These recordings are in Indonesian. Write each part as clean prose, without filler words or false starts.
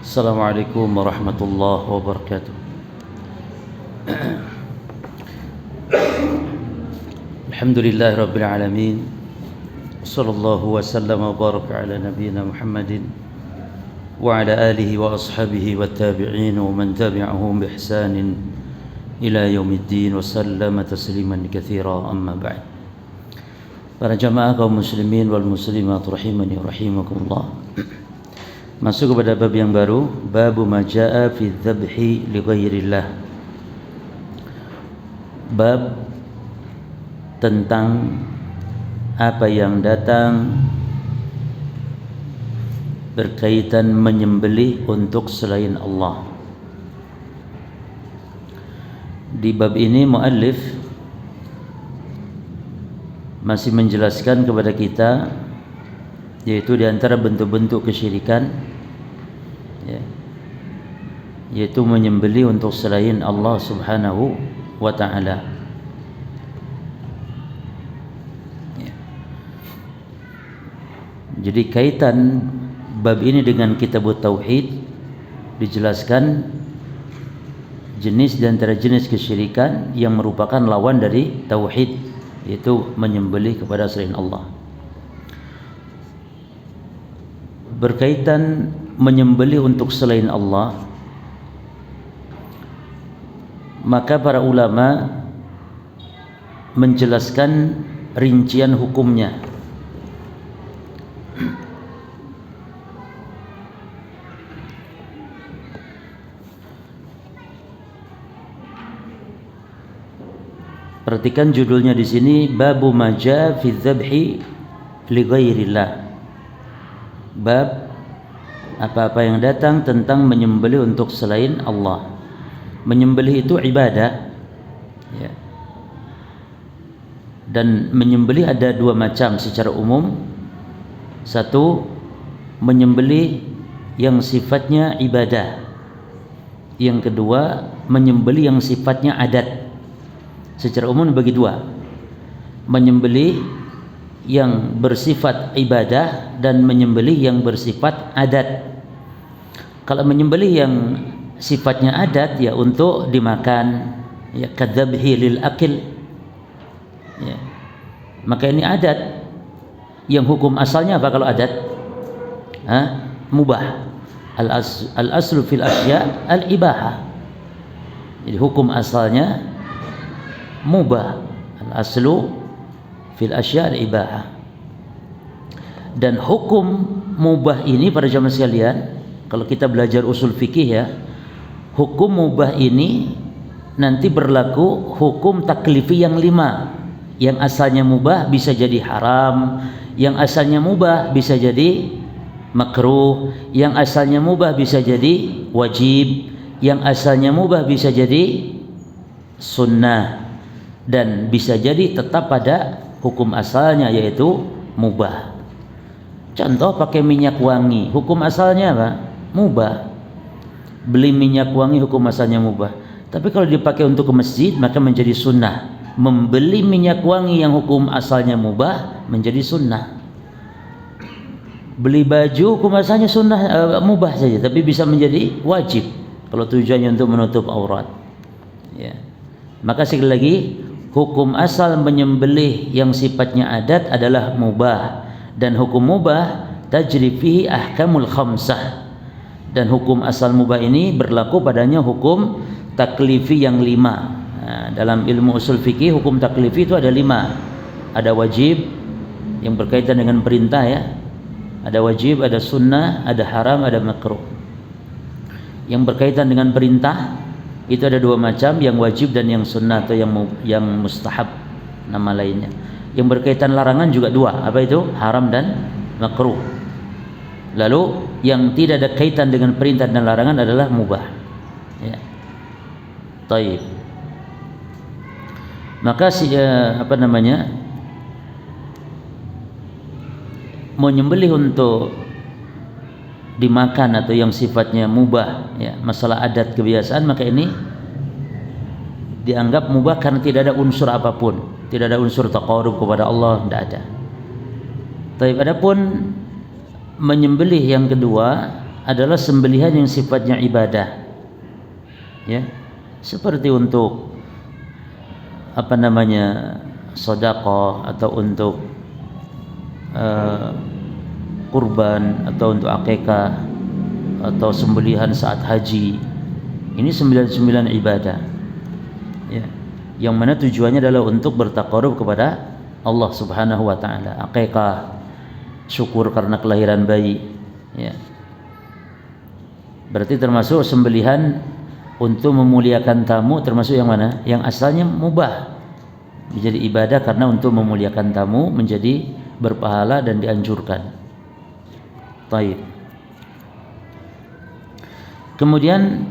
Assalamualaikum warahmatullahi wabarakatuh. Alhamdulillahi rabbil alamin. Sallallahu wasallam wa baraka ala nabiyyina Muhammadin wa ala alihi wa ashabihi wa tabi'in wa man tabi'ahum bi ihsanin ila yaumiddin wa sallama tasliman katsira, amma ba'd. Para jamaah kaum muslimin wal muslimat rahimani wa rahimakumullah. Masuk kepada bab yang baru, babu ma jaa fi dzabhi li ghairillah. Bab tentang apa yang datang berkaitan menyembelih untuk selain Allah. Di bab ini muallif masih menjelaskan kepada kita, yaitu di antara bentuk-bentuk kesyirikan, yaitu menyembelih untuk selain Allah Subhanahu wa ta'ala. Jadi kaitan bab ini dengan kitab tauhid, dijelaskan jenis di antara jenis kesyirikan yang merupakan lawan dari tauhid, yaitu menyembelih kepada selain Allah. Berkaitan menyembelih untuk selain Allah, maka para ulama menjelaskan rincian hukumnya. Perhatikan judulnya di sini, babu ma jaa fi dzabhi li ghairillah. Bab apa-apa yang datang tentang menyembelih untuk selain Allah. Menyembelih itu ibadah, ya. Dan menyembelih ada dua macam secara umum. Satu, menyembelih yang sifatnya ibadah. Yang kedua, menyembelih yang sifatnya adat. Secara umum bagi dua, menyembelih yang bersifat ibadah dan menyembelih yang bersifat adat. Kalau menyembelih yang sifatnya adat, ya untuk dimakan, ya kadzabhi lil akil, ya, maka ini adat. Yang hukum asalnya apa kalau adat? Mubah. Al aslu fil asya al ibahah. Jadi hukum asalnya mubah. Al aslu fil asya' al-ibahah. Dan hukum mubah ini para jamaah sekalian, kalau kita belajar usul fikih, ya, hukum mubah ini nanti berlaku hukum taklifi yang 5. Yang asalnya mubah bisa jadi haram, yang asalnya mubah bisa jadi makruh, yang asalnya mubah bisa jadi wajib, yang asalnya mubah bisa jadi sunnah, dan bisa jadi tetap pada hukum asalnya, yaitu mubah. Contoh, pakai minyak wangi, hukum asalnya apa? Mubah. Beli minyak wangi hukum asalnya mubah. Tapi kalau dipakai untuk ke masjid maka menjadi sunnah. Membeli minyak wangi yang hukum asalnya mubah menjadi sunnah. Beli baju hukum asalnya sunnah, mubah saja, tapi bisa menjadi wajib kalau tujuannya untuk menutup aurat, ya. Maka sekali lagi, hukum asal menyembelih yang sifatnya adat adalah mubah, dan hukum mubah tajri fihi ahkamul khamsah, dan hukum asal mubah ini berlaku padanya hukum taklifi yang 5. Dalam ilmu usul fikih, hukum taklifi itu ada 5. Ada wajib yang berkaitan dengan perintah, ya. Ada wajib, ada sunnah, ada haram, ada makruh. Yang berkaitan dengan perintah itu ada 2 macam, yang wajib dan yang sunnah atau yang mustahab, nama lainnya. Yang berkaitan larangan juga 2, apa itu? Haram dan makruh. Lalu yang tidak ada kaitan dengan perintah dan larangan adalah mubah, ya. Taib. Maka menyembelih untuk dimakan atau yang sifatnya mubah, ya, masalah adat kebiasaan, maka ini dianggap mubah karena tidak ada unsur apapun, tidak ada unsur taqarrub kepada Allah, tidak ada. Tapi adapun menyembelih yang kedua adalah sembelihan yang sifatnya ibadah, ya, seperti untuk sedekah atau untuk kurban atau untuk akikah atau sembelihan saat haji. Ini sembilan ibadah, ya, yang mana tujuannya adalah untuk bertaqarrub kepada Allah Subhanahu wa taala. Akikah, syukur karena kelahiran bayi, ya, berarti termasuk sembelihan untuk memuliakan tamu, termasuk yang mana? Yang asalnya mubah menjadi ibadah karena untuk memuliakan tamu, menjadi berpahala dan dianjurkan. Baik. Kemudian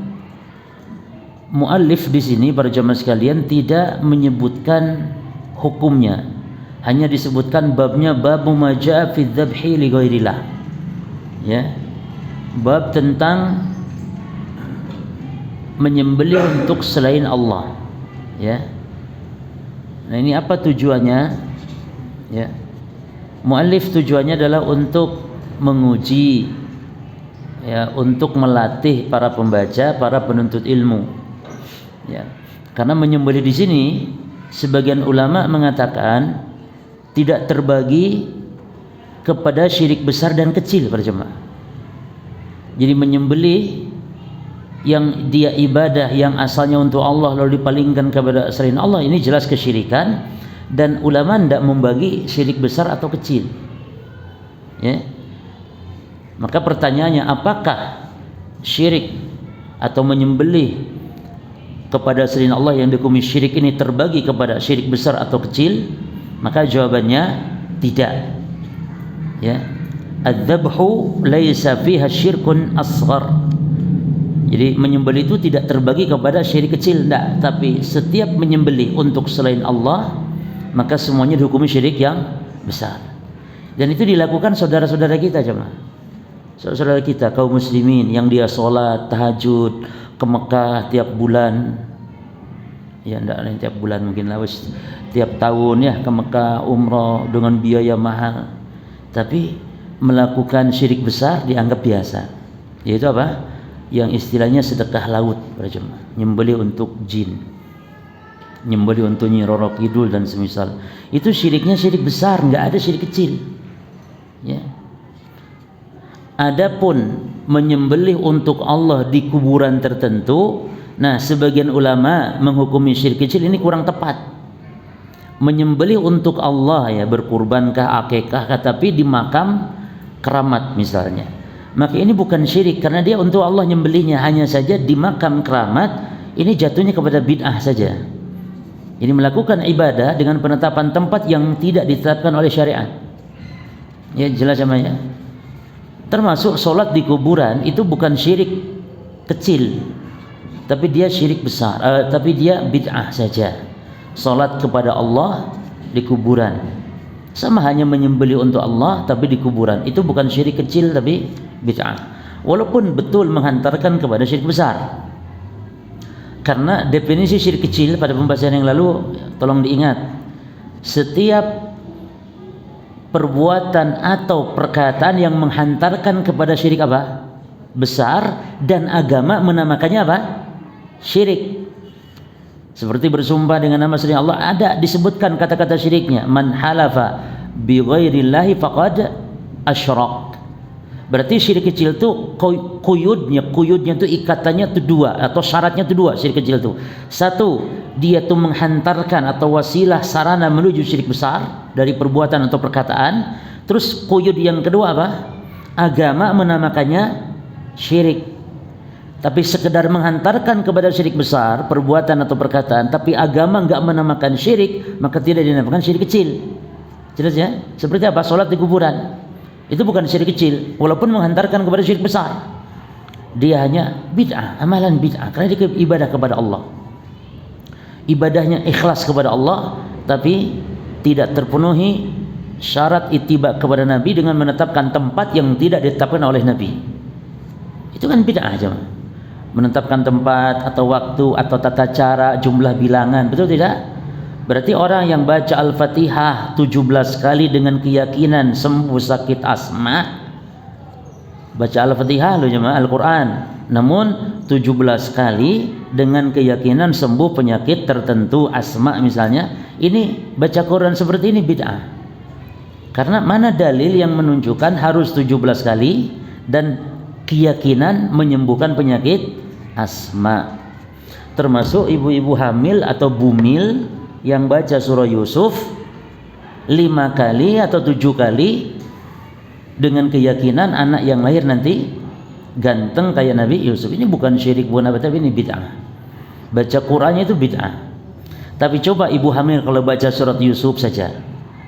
muallif di sini para jamaah sekalian tidak menyebutkan hukumnya, hanya disebutkan babnya, bab ma jaa fi dzabhi li ghairillah, ya, bab tentang menyembelih untuk selain Allah, ya. Nah, ini apa tujuannya, ya? Muallif tujuannya adalah untuk menguji, ya, untuk melatih para pembaca, para penuntut ilmu, ya. Karena menyembelih di sini sebagian ulama mengatakan tidak terbagi kepada syirik besar dan kecil, para jemaah. Jadi menyembelih yang dia ibadah yang asalnya untuk Allah lalu dipalingkan kepada selain Allah, ini jelas kesyirikan, dan ulama tidak membagi syirik besar atau kecil, ya. Maka pertanyaannya, apakah syirik atau menyembelih kepada selain Allah yang dihukumi syirik ini terbagi kepada syirik besar atau kecil? Maka jawabannya tidak, ya. Adzabhu laisa fiha syirkun asghar. Jadi menyembelih itu tidak terbagi kepada syirik kecil, tidak, tapi setiap menyembelih untuk selain Allah maka semuanya dihukumi syirik yang besar. Dan itu dilakukan saudara-saudara kita, jemaah. Saudara kita kaum muslimin yang dia sholat tahajud ke Mekah tiap bulan, ya, tidak tiap bulan mungkin lah, tiap tahun ya ke Mekah umrah dengan biaya mahal, tapi melakukan syirik besar dianggap biasa, yaitu apa? Yang istilahnya sedekah laut, para jemaah, nyembelih untuk jin, nyembelih untuk Nyi Roro Kidul dan semisal. Itu syiriknya syirik besar, nggak ada syirik kecil, ya. Adapun menyembelih untuk Allah di kuburan tertentu, nah sebagian ulama menghukumi syirik kecil ini kurang tepat. Menyembelih untuk Allah, ya, berkurbankah, akikah, tapi di makam keramat misalnya, maka ini bukan syirik karena dia untuk Allah nyembelihnya, hanya saja di makam keramat ini jatuhnya kepada bid'ah saja. Ini melakukan ibadah dengan penetapan tempat yang tidak ditetapkan oleh syariat, ya, jelas sama ya. Termasuk sholat di kuburan itu bukan syirik kecil, tapi dia syirik besar, tapi dia bid'ah saja. Sholat kepada Allah di kuburan sama, hanya menyembelih untuk Allah tapi di kuburan, itu bukan syirik kecil tapi bid'ah, walaupun betul menghantarkan kepada syirik besar. Karena definisi syirik kecil pada pembahasan yang lalu, tolong diingat, setiap perbuatan atau perkataan yang menghantarkan kepada syirik apa? Besar, dan agama menamakannya apa? Syirik. Seperti bersumpah dengan nama selain Allah, ada disebutkan kata-kata syiriknya, man halafa bi ghairillahi faqad asyrak. Berarti syirik kecil itu kuyudnya itu ikatannya itu dua, atau syaratnya itu dua. Syirik kecil itu, satu, dia tuh menghantarkan atau wasilah sarana menuju syirik besar dari perbuatan atau perkataan. Terus kuyud yang kedua apa? Agama menamakannya syirik. Tapi sekedar menghantarkan kepada syirik besar perbuatan atau perkataan, tapi agama enggak menamakan syirik, maka tidak dinamakan syirik kecil. Jelas ya? Seperti apa? Salat di kuburan, itu bukan syirik kecil walaupun menghantarkan kepada syirik besar. Dia hanya bid'ah, amalan bid'ah, karena dia ibadah kepada Allah, ibadahnya ikhlas kepada Allah, tapi tidak terpenuhi syarat ittiba kepada Nabi dengan menetapkan tempat yang tidak ditetapkan oleh Nabi. Itu kan bid'ah aja, menetapkan tempat atau waktu atau tata cara, jumlah bilangan, betul tidak? Berarti orang yang baca Al-Fatihah 17 kali dengan keyakinan sembuh sakit asma, Baca Al-Fatihah loh jemaah, Al-Quran, namun 17 kali dengan keyakinan sembuh penyakit tertentu, asma misalnya. Ini baca Quran seperti ini bid'ah. Karena mana dalil yang menunjukkan harus 17 kali dan keyakinan menyembuhkan penyakit asma. Termasuk ibu-ibu hamil atau bumil yang baca surah Yusuf 5 kali atau 7 kali dengan keyakinan anak yang lahir nanti ganteng kayak Nabi Yusuf. Ini bukan syirik, bukan apa, tapi ini bid'ah. Baca Qur'annya itu bid'ah. Tapi coba ibu hamil kalau baca surat Yusuf saja,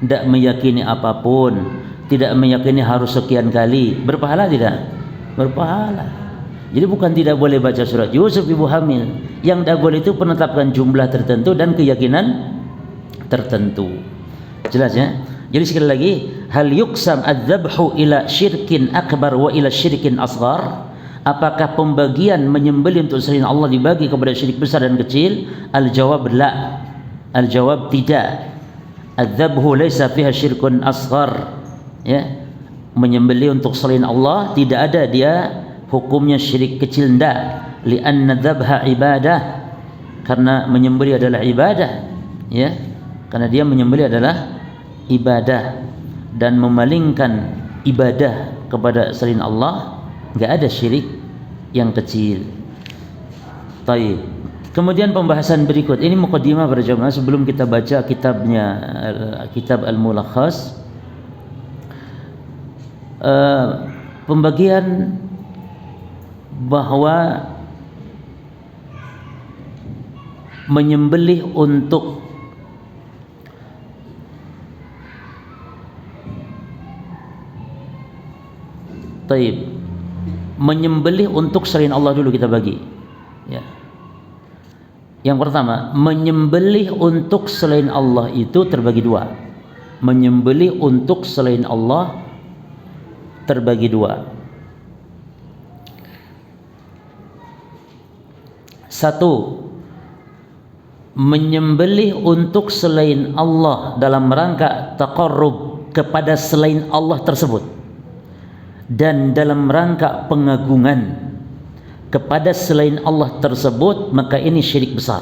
tidak meyakini apapun, tidak meyakini harus sekian kali, berpahala tidak? Berpahala. Jadi bukan tidak boleh baca surat Yusuf ibu hamil, yang tidak boleh itu penetapkan jumlah tertentu dan keyakinan tertentu. Jelas ya? Jadi sekali lagi, hal yuqsam adzabhu ila syirkin akbar wa ila syirkin asghar? Apakah pembagian menyembelih untuk selain Allah dibagi kepada syirik besar dan kecil? Al-jawab la. Al-jawab tidak. Adzabhu laisa fiha syirkun asghar. Ya. Menyembelih untuk selain Allah tidak ada dia hukumnya syirik kecil, ndak. Li'anna dzabha ibadah. Karena menyembelih adalah ibadah. Ya. Karena dia menyembelih adalah ibadah, dan memalingkan ibadah kepada selain Allah enggak ada syirik yang kecil. Baik. Kemudian pembahasan berikut ini muqaddimah para jemaah sebelum kita baca kitabnya, kitab Al-Mulakhas. Pembagian bahwa menyembelih untuk menyembelih untuk selain Allah dulu kita bagi. Ya. Yang pertama, menyembelih untuk selain Allah itu terbagi dua. Menyembelih untuk selain Allah terbagi dua. Satu, menyembelih untuk selain Allah dalam rangka taqarrub kepada selain Allah tersebut, dan dalam rangka pengagungan kepada selain Allah tersebut, maka ini syirik besar.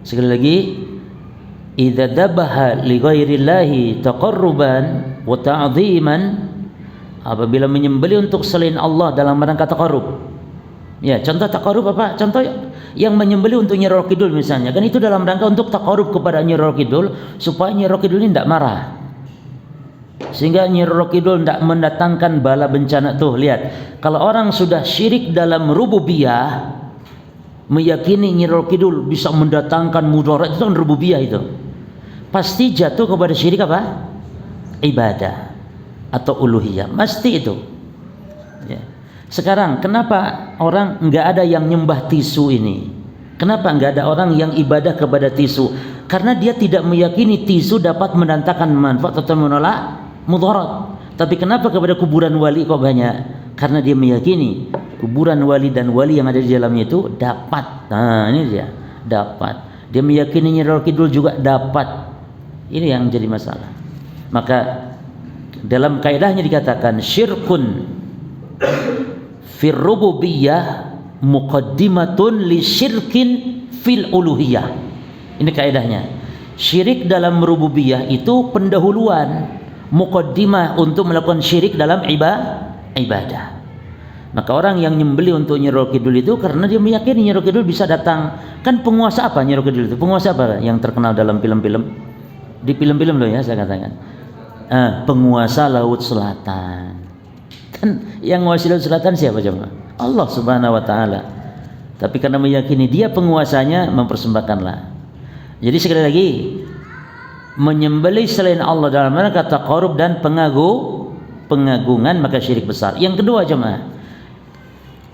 Sekali lagi, idza dabaha li ghairillahi taqarruban wa ta'dhiman, apabila menyembelih untuk selain Allah dalam rangka taqarrub. Ya, contoh taqarrub apa? Contoh yang menyembelih untuk Nyi Roro Kidul misalnya, kan itu dalam rangka untuk taqarrub kepada Nyi Roro Kidul supaya Nyi Roro Kidul ini tidak marah, sehingga Nyi Roro Kidul tidak mendatangkan bala bencana. Tuh lihat, kalau orang sudah syirik dalam rububiyah, meyakini Nyi Roro Kidul bisa mendatangkan mudarat, itu kan rububiyah, itu pasti jatuh kepada syirik apa? Ibadah atau uluhiyah, pasti itu. Ya. Sekarang kenapa orang nggak ada yang nyembah tisu ini? Kenapa nggak ada orang yang ibadah kepada tisu? Karena dia tidak meyakini tisu dapat mendatangkan manfaat atau menolak mudarat. Tapi kenapa kepada kuburan wali kok banyak? Karena dia meyakini kuburan wali dan wali yang ada di dalamnya itu dapat. Nah, ini dia, dapat. Dia meyakini Nyi Roro Kidul juga dapat. Ini yang jadi masalah. Maka dalam kaidahnya dikatakan syirkun fir rububiyah muqaddimatun li syirkin fil uluhiyah. Ini kaidahnya. Syirik dalam rububiyah itu pendahuluan, muqaddimah untuk melakukan syirik dalam ibadah. Maka orang yang nyembelih untuk Nyi Roro Kidul itu karena dia meyakini Nyi Roro Kidul bisa datang. Kan penguasa apa Nyi Roro Kidul itu? Penguasa apa yang terkenal dalam film-film? Di film-film loh ya, saya katakan. Penguasa Laut Selatan. Kan yang menguasai Laut Selatan siapa jemaah? Allah Subhanahu wa taala. Tapi karena meyakini dia penguasanya, mempersembahkanlah. Jadi sekali lagi, menyembelih selain Allah dalam rangka taqarrub dan pengagungan, maka syirik besar. Yang kedua jemaah,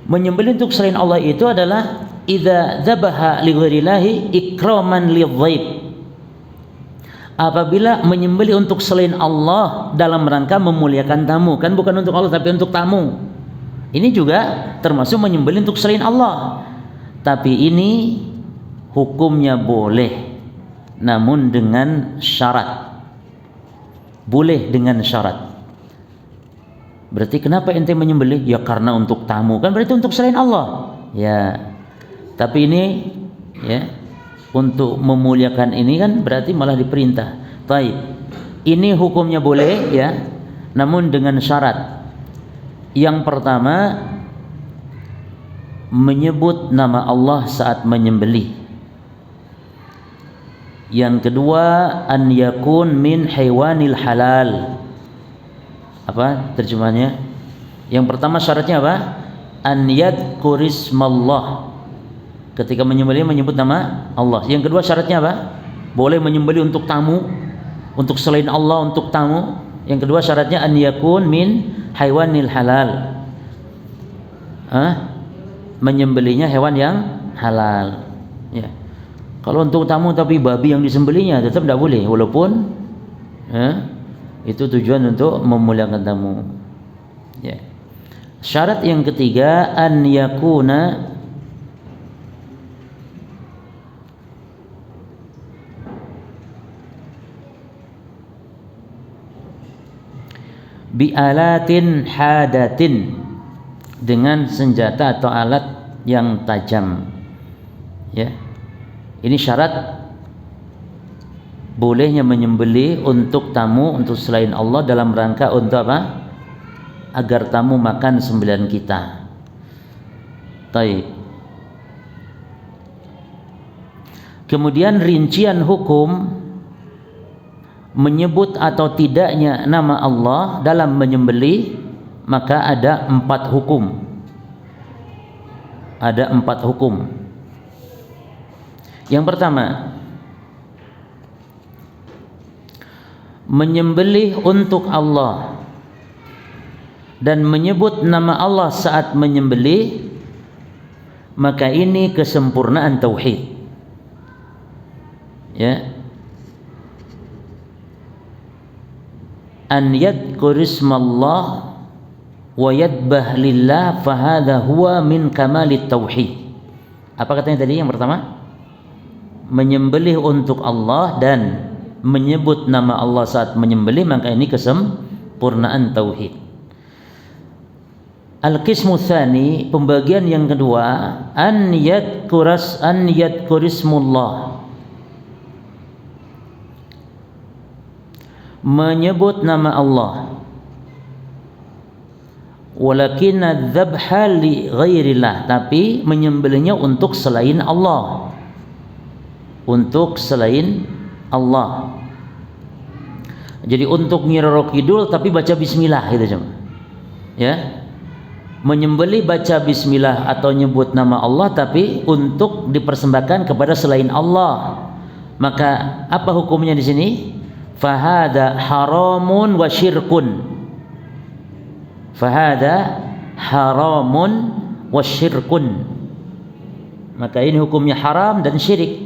menyembelih untuk selain Allah itu adalah idza dzabaha li ghairillahi ikraman lidzaib. Apabila menyembelih untuk selain Allah dalam rangka memuliakan tamu, kan bukan untuk Allah tapi untuk tamu. Ini juga termasuk menyembelih untuk selain Allah. Tapi ini hukumnya boleh, namun dengan syarat. boleh dengan syarat. Berarti kenapa ente menyembelih? Ya karena untuk tamu, kan berarti untuk selain Allah. Ya. Tapi ini ya untuk memuliakan ini kan berarti malah diperintah. Baik. Ini hukumnya boleh ya, namun dengan syarat. Yang pertama, menyebut nama Allah saat menyembelih. Yang kedua, an yakun min haywanil halal. Apa terjemahannya? Yang pertama syaratnya apa? An yadhkurismallah. Ketika menyembelih menyebut nama Allah. Yang kedua syaratnya apa? Boleh menyembelih untuk tamu, untuk selain Allah, untuk tamu. Yang kedua syaratnya an yakun min haywanil halal. Menyembelihnya hewan yang halal. Ya. Kalau untuk tamu tapi babi yang disembelihnya tetap tidak boleh, walaupun itu tujuan untuk memuliakan tamu. Ya. Syarat yang ketiga, an yakuna bi'alatin hadatin, dengan senjata atau alat yang tajam. Ya. Ini syarat bolehnya menyembelih untuk tamu, untuk selain Allah, dalam rangka untuk apa? Agar tamu makan sembelihan kita. Baik. Kemudian rincian hukum menyebut atau tidaknya nama Allah dalam menyembelih, maka ada 4 hukum. Ada 4 hukum. Yang pertama, menyembelih untuk Allah dan menyebut nama Allah saat menyembelih, maka ini kesempurnaan tauhid. Ya. An yadhkurismallah wa yadbah lillah fahadha huwa min kamalit tauhid. Apa katanya tadi yang pertama? Menyembelih untuk Allah dan menyebut nama Allah saat menyembelih, maka ini kesempurnaan tauhid. Al-qismu tsani, pembagian yang kedua, an yadhkurismullah, menyebut nama Allah. Walakin adzabha li ghairillah, tapi menyembelihnya untuk selain Allah. Untuk selain Allah. Jadi untuk Nyi Roro Kidul tapi baca bismillah gitu cuma. Ya. Menyembelih baca bismillah atau nyebut nama Allah tapi untuk dipersembahkan kepada selain Allah. Maka apa hukumnya di sini? Fahada haramun wa syirkun. Fahada haramun wa syirkun. Maka ini hukumnya haram dan syirik.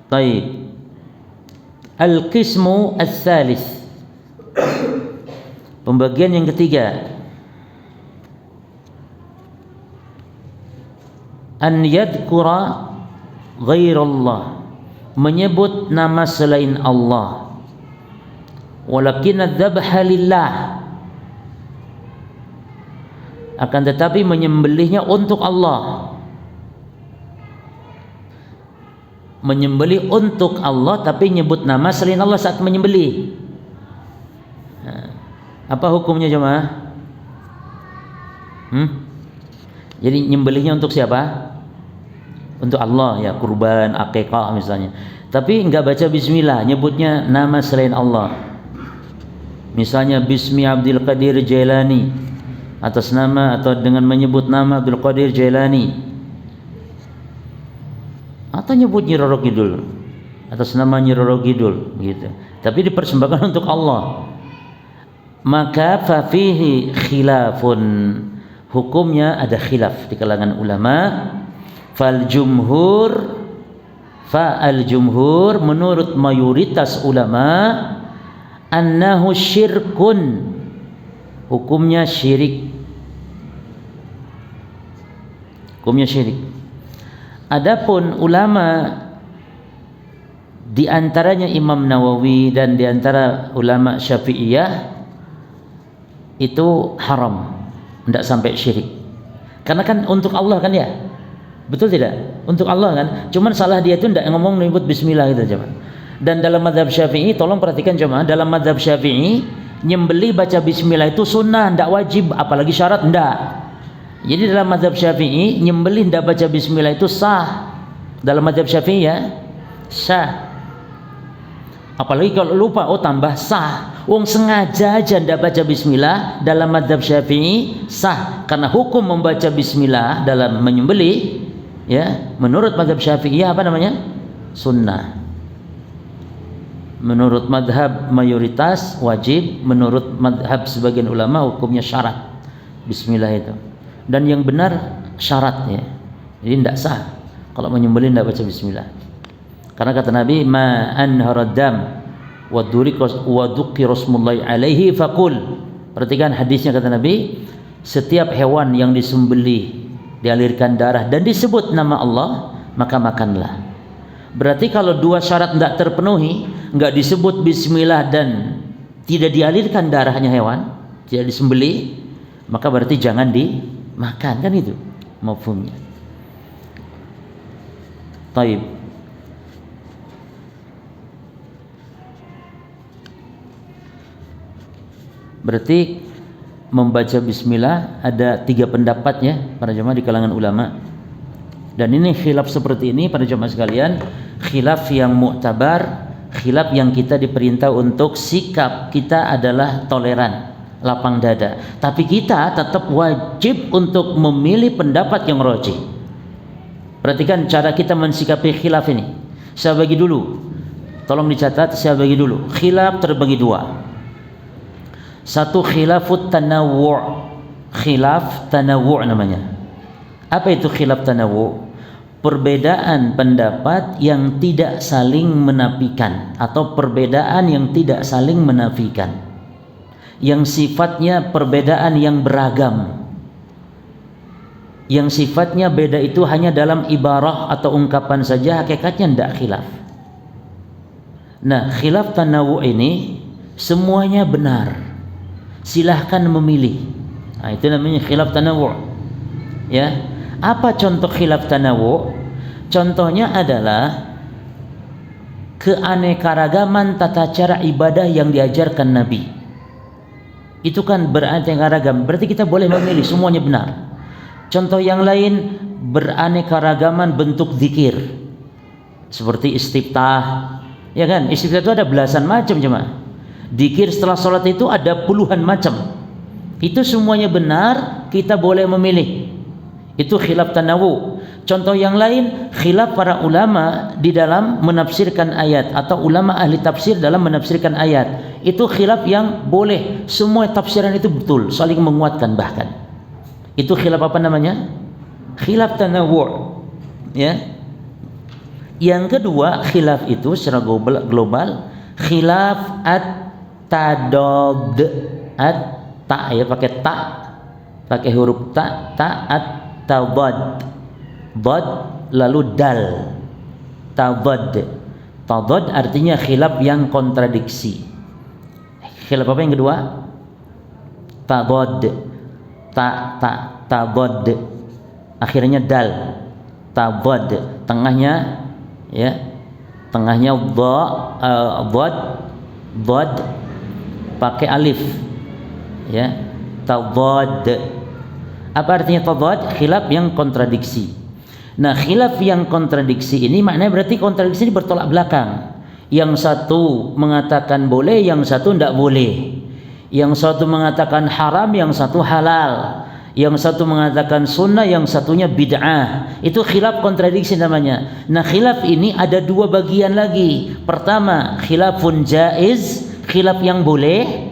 Baik. Al-qismu ats-tsalits, pembagian yang ketiga, an yadhkura ghairallah, menyebut nama selain Allah. Walakin adzabha lillah, akan tetapi menyembelihnya untuk Allah. Menyembelih untuk Allah tapi nyebut nama selain Allah saat menyembelih. Apa hukumnya jemaah? Jadi nyembelihnya untuk siapa? Untuk Allah ya, kurban, akikah misalnya. Tapi enggak baca bismillah, nyebutnya nama selain Allah. Misalnya Bismi Abdul Qadir Jailani, atas nama atau dengan menyebut nama Abdul Qadir Jailani. Atau nyebut Nyi Roro Kidul atas nama Nyi Roro Kidul gitu. Tapi dipersembahkan untuk Allah. Maka fa fihi khilafun, hukumnya ada khilaf di kalangan ulama. Fal jumhur, fa al jumhur, menurut mayoritas ulama, annahu syirkun, hukumnya syirik. Hukumnya syirik. Adapun ulama Di antaranya Imam Nawawi dan di antara ulama Syafi'iyah itu haram, tidak sampai syirik. Karena kan untuk Allah kan ya, betul tidak? Untuk Allah kan. Cuman salah dia itu tidak ngomong menyebut Bismillah gitu coba. Dan dalam mazhab Syafi'i, tolong perhatikan jemaah, dalam mazhab Syafi'i nyembeli baca Bismillah itu sunnah, tidak wajib, apalagi syarat tidak. Jadi dalam mazhab Syafi'i nyembeli tidak baca Bismillah itu sah. Dalam mazhab Syafi'i ya sah. Apalagi kalau lupa, oh tambah sah. Wong sengaja aja ndak baca bismillah, dalam mazhab Syafi'i sah, karena hukum membaca bismillah dalam menyembelih ya menurut mazhab Syafi'i apa namanya? Sunnah. Menurut mazhab mayoritas wajib, menurut mazhab sebagian ulama hukumnya syarat bismillah itu. Dan yang benar syaratnya. Jadi tidak sah kalau menyembelih tidak baca bismillah. Karena kata Nabi, ma anharad dam wa dzukira rasulullahi alaihi faqul. Perhatikan hadisnya, kata Nabi, setiap hewan yang disembelih dialirkan darah dan disebut nama Allah, maka makanlah. Berarti kalau dua syarat tidak terpenuhi, enggak disebut bismillah dan tidak dialirkan darahnya hewan, tidak disembelih, maka berarti jangan dimakan, kan itu mafhumnya. Taib. Berarti membaca bismillah ada 3 pendapatnya para jemaah di kalangan ulama. Dan ini khilaf seperti ini para jemaah sekalian, khilaf yang mu'tabar, khilaf yang kita diperintah untuk sikap kita adalah toleran, lapang dada. Tapi kita tetap wajib untuk memilih pendapat yang rajih. Perhatikan cara kita mensikapi khilaf ini. Saya bagi dulu. Tolong dicatat, saya bagi dulu. Khilaf terbagi 2. Satu khilafut tanawwu'. Khilaf tanawwu' namanya. Apa itu khilaf tanawwu'? Perbedaan pendapat yang tidak saling menafikan, atau perbedaan yang tidak saling menafikan, yang sifatnya perbedaan yang beragam, yang sifatnya beda itu hanya dalam ibarah atau ungkapan saja, hakikatnya tidak khilaf. Nah, khilaf tanawwu' ini semuanya benar, silahkan memilih. Nah, itu namanya khilaf tanawwu'. Ya, apa contoh khilaf tanawwu'? Contohnya adalah keanekaragaman tata cara ibadah yang diajarkan Nabi. Itu kan beraneka ragam, berarti kita boleh memilih, semuanya benar. Contoh yang lain, beraneka ragaman bentuk zikir, seperti istiftah. Ya kan, istiftah itu ada belasan macam jemaah. Dzikir setelah sholat itu ada puluhan macam. Itu semuanya benar, kita boleh memilih. Itu khilaf tanawwu'. Contoh yang lain, khilaf para ulama di dalam menafsirkan ayat, atau ulama ahli tafsir dalam menafsirkan ayat. Itu khilaf yang boleh, semua tafsiran itu betul, saling menguatkan bahkan. Itu khilaf apa namanya? Khilaf tanawwu'. Ya. Yang kedua, khilaf itu secara global khilaf at-tadad. At-ta ya, pakai ta, pakai huruf ta, at-tadad. Dad lalu dal. Tadad. Tadad artinya khilaf yang kontradiksi. Khilaf apa yang kedua? Tadad. Tadad. Akhirnya dal. Tadad. Tengahnya ya. Tengahnya dad pakai alif. Ya. Tadad. Apa artinya tadad? Khilaf yang kontradiksi. Nah, khilaf yang kontradiksi ini maknanya berarti kontradiksi ini bertolak belakang. Yang satu mengatakan boleh, yang satu tidak boleh. Yang satu mengatakan haram, yang satu halal. Yang satu mengatakan sunnah, yang satunya bid'ah. Itu khilaf kontradiksi namanya. Nah, khilaf ini ada 2 bagian lagi. Pertama, khilafun jaiz, khilaf yang boleh.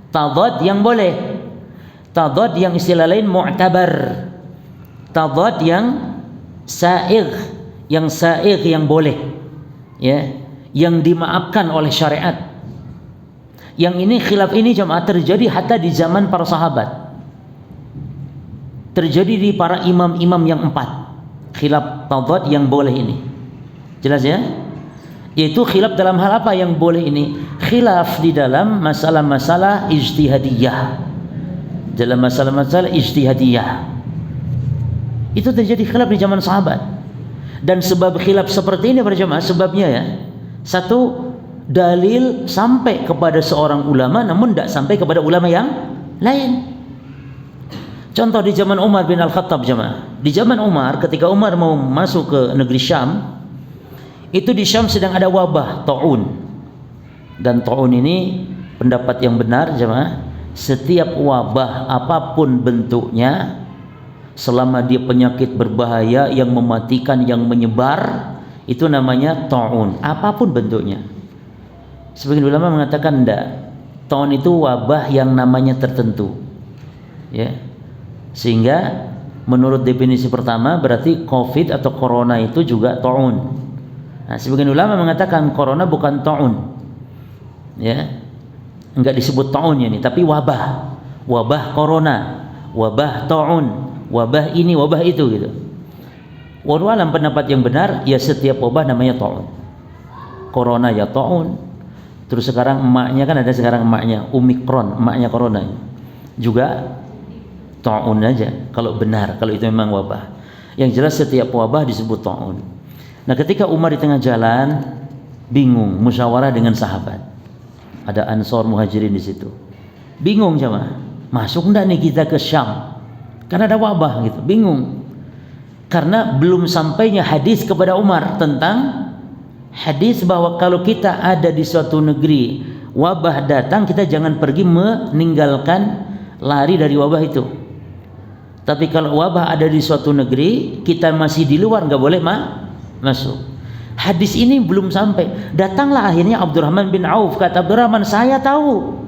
Tadad yang boleh. Tadad yang istilah lain mu'tabar. Tadad yang sa'igh, yang boleh, ya, yang dimaafkan oleh syariat. Yang ini khilaf ini jemaah terjadi hatta di zaman para sahabat, terjadi di para imam-imam yang 4. Khilaf tadad yang boleh ini, jelas ya. Yaitu khilaf dalam hal apa yang boleh ini? Khilaf di dalam masalah-masalah ijtihadiyah. Dalam masalah-masalah ijtihadiyah. Itu terjadi khilaf di zaman sahabat. Dan sebab khilaf seperti ini para jemaah, sebabnya ya, satu, dalil sampai kepada seorang ulama namun tidak sampai kepada ulama yang lain. Contoh di zaman Umar bin Al-Khattab jemaah. Di zaman Umar, ketika Umar mau masuk ke negeri Syam, itu di Syam sedang ada wabah ta'un. Dan ta'un ini pendapat yang benar jemaah, setiap wabah apapun bentuknya, selama dia penyakit berbahaya yang mematikan, yang menyebar, itu namanya ta'un, apapun bentuknya. Sebagian ulama mengatakan enggak, ta'un itu wabah yang namanya tertentu, ya. Sehingga menurut definisi pertama berarti COVID atau corona itu juga ta'un. Nah, sebagian ulama mengatakan corona bukan ta'un, ya, enggak disebut ta'unnya ini, tapi wabah, wabah corona, wabah ta'un, wabah ini, wabah itu gitu. Wallahu alam, pendapat yang benar ya setiap wabah namanya ta'un. Corona ya ta'un. Terus sekarang emaknya kan ada sekarang emaknya Omikron, emaknya corona juga ta'un aja kalau benar, kalau itu memang wabah. Yang jelas setiap wabah disebut ta'un. Nah, ketika Umar di tengah jalan bingung, musyawarah dengan sahabat. Ada Ansor Muhajirin di situ. Bingung jemaah, masuk enggak nih kita ke Syam? Karena ada wabah gitu, bingung. Karena belum sampainya hadis kepada Umar tentang hadis bahwa kalau kita ada di suatu negeri, wabah datang, kita jangan pergi meninggalkan, lari dari wabah itu. Tapi kalau wabah ada di suatu negeri, kita masih di luar, nggak boleh masuk. Hadis ini belum sampai. Datanglah akhirnya Abdurrahman bin Auf. Kata Abdurrahman, saya tahu.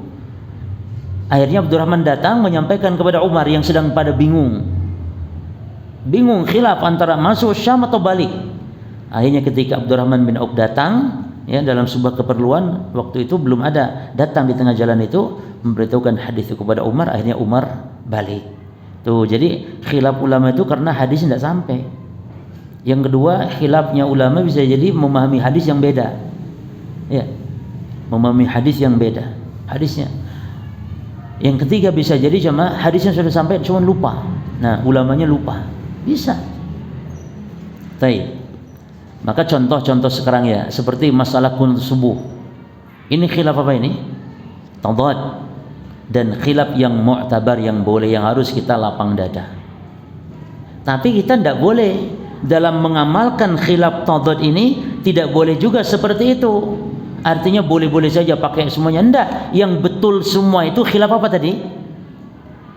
Akhirnya Abdurrahman datang menyampaikan kepada Umar yang sedang pada bingung khilaf antara masuk Syam atau balik. Akhirnya ketika Abdurrahman bin Auf datang, ya, dalam sebuah keperluan, waktu itu belum ada, datang di tengah jalan itu memberitahukan hadis itu kepada Umar. Akhirnya Umar balik. Tuh, jadi khilaf ulama itu karena hadis tidak sampai. Yang kedua, khilafnya ulama bisa jadi memahami hadis yang beda, ya, memahami hadis yang beda hadisnya. Yang ketiga bisa jadi jemaah hadisnya sudah sampai cuma lupa. Nah, ulamanya lupa, bisa. Baik. Maka contoh-contoh sekarang ya, seperti masalah qunut subuh. Ini khilaf apa ini? Tadad. Dan khilaf yang mu'tabar, yang boleh, yang harus kita lapang dada. Tapi kita tidak boleh dalam mengamalkan khilaf tadad ini, tidak boleh juga seperti itu. Artinya boleh-boleh saja pakai semuanya. Enggak, yang betul semua itu khilaf apa tadi?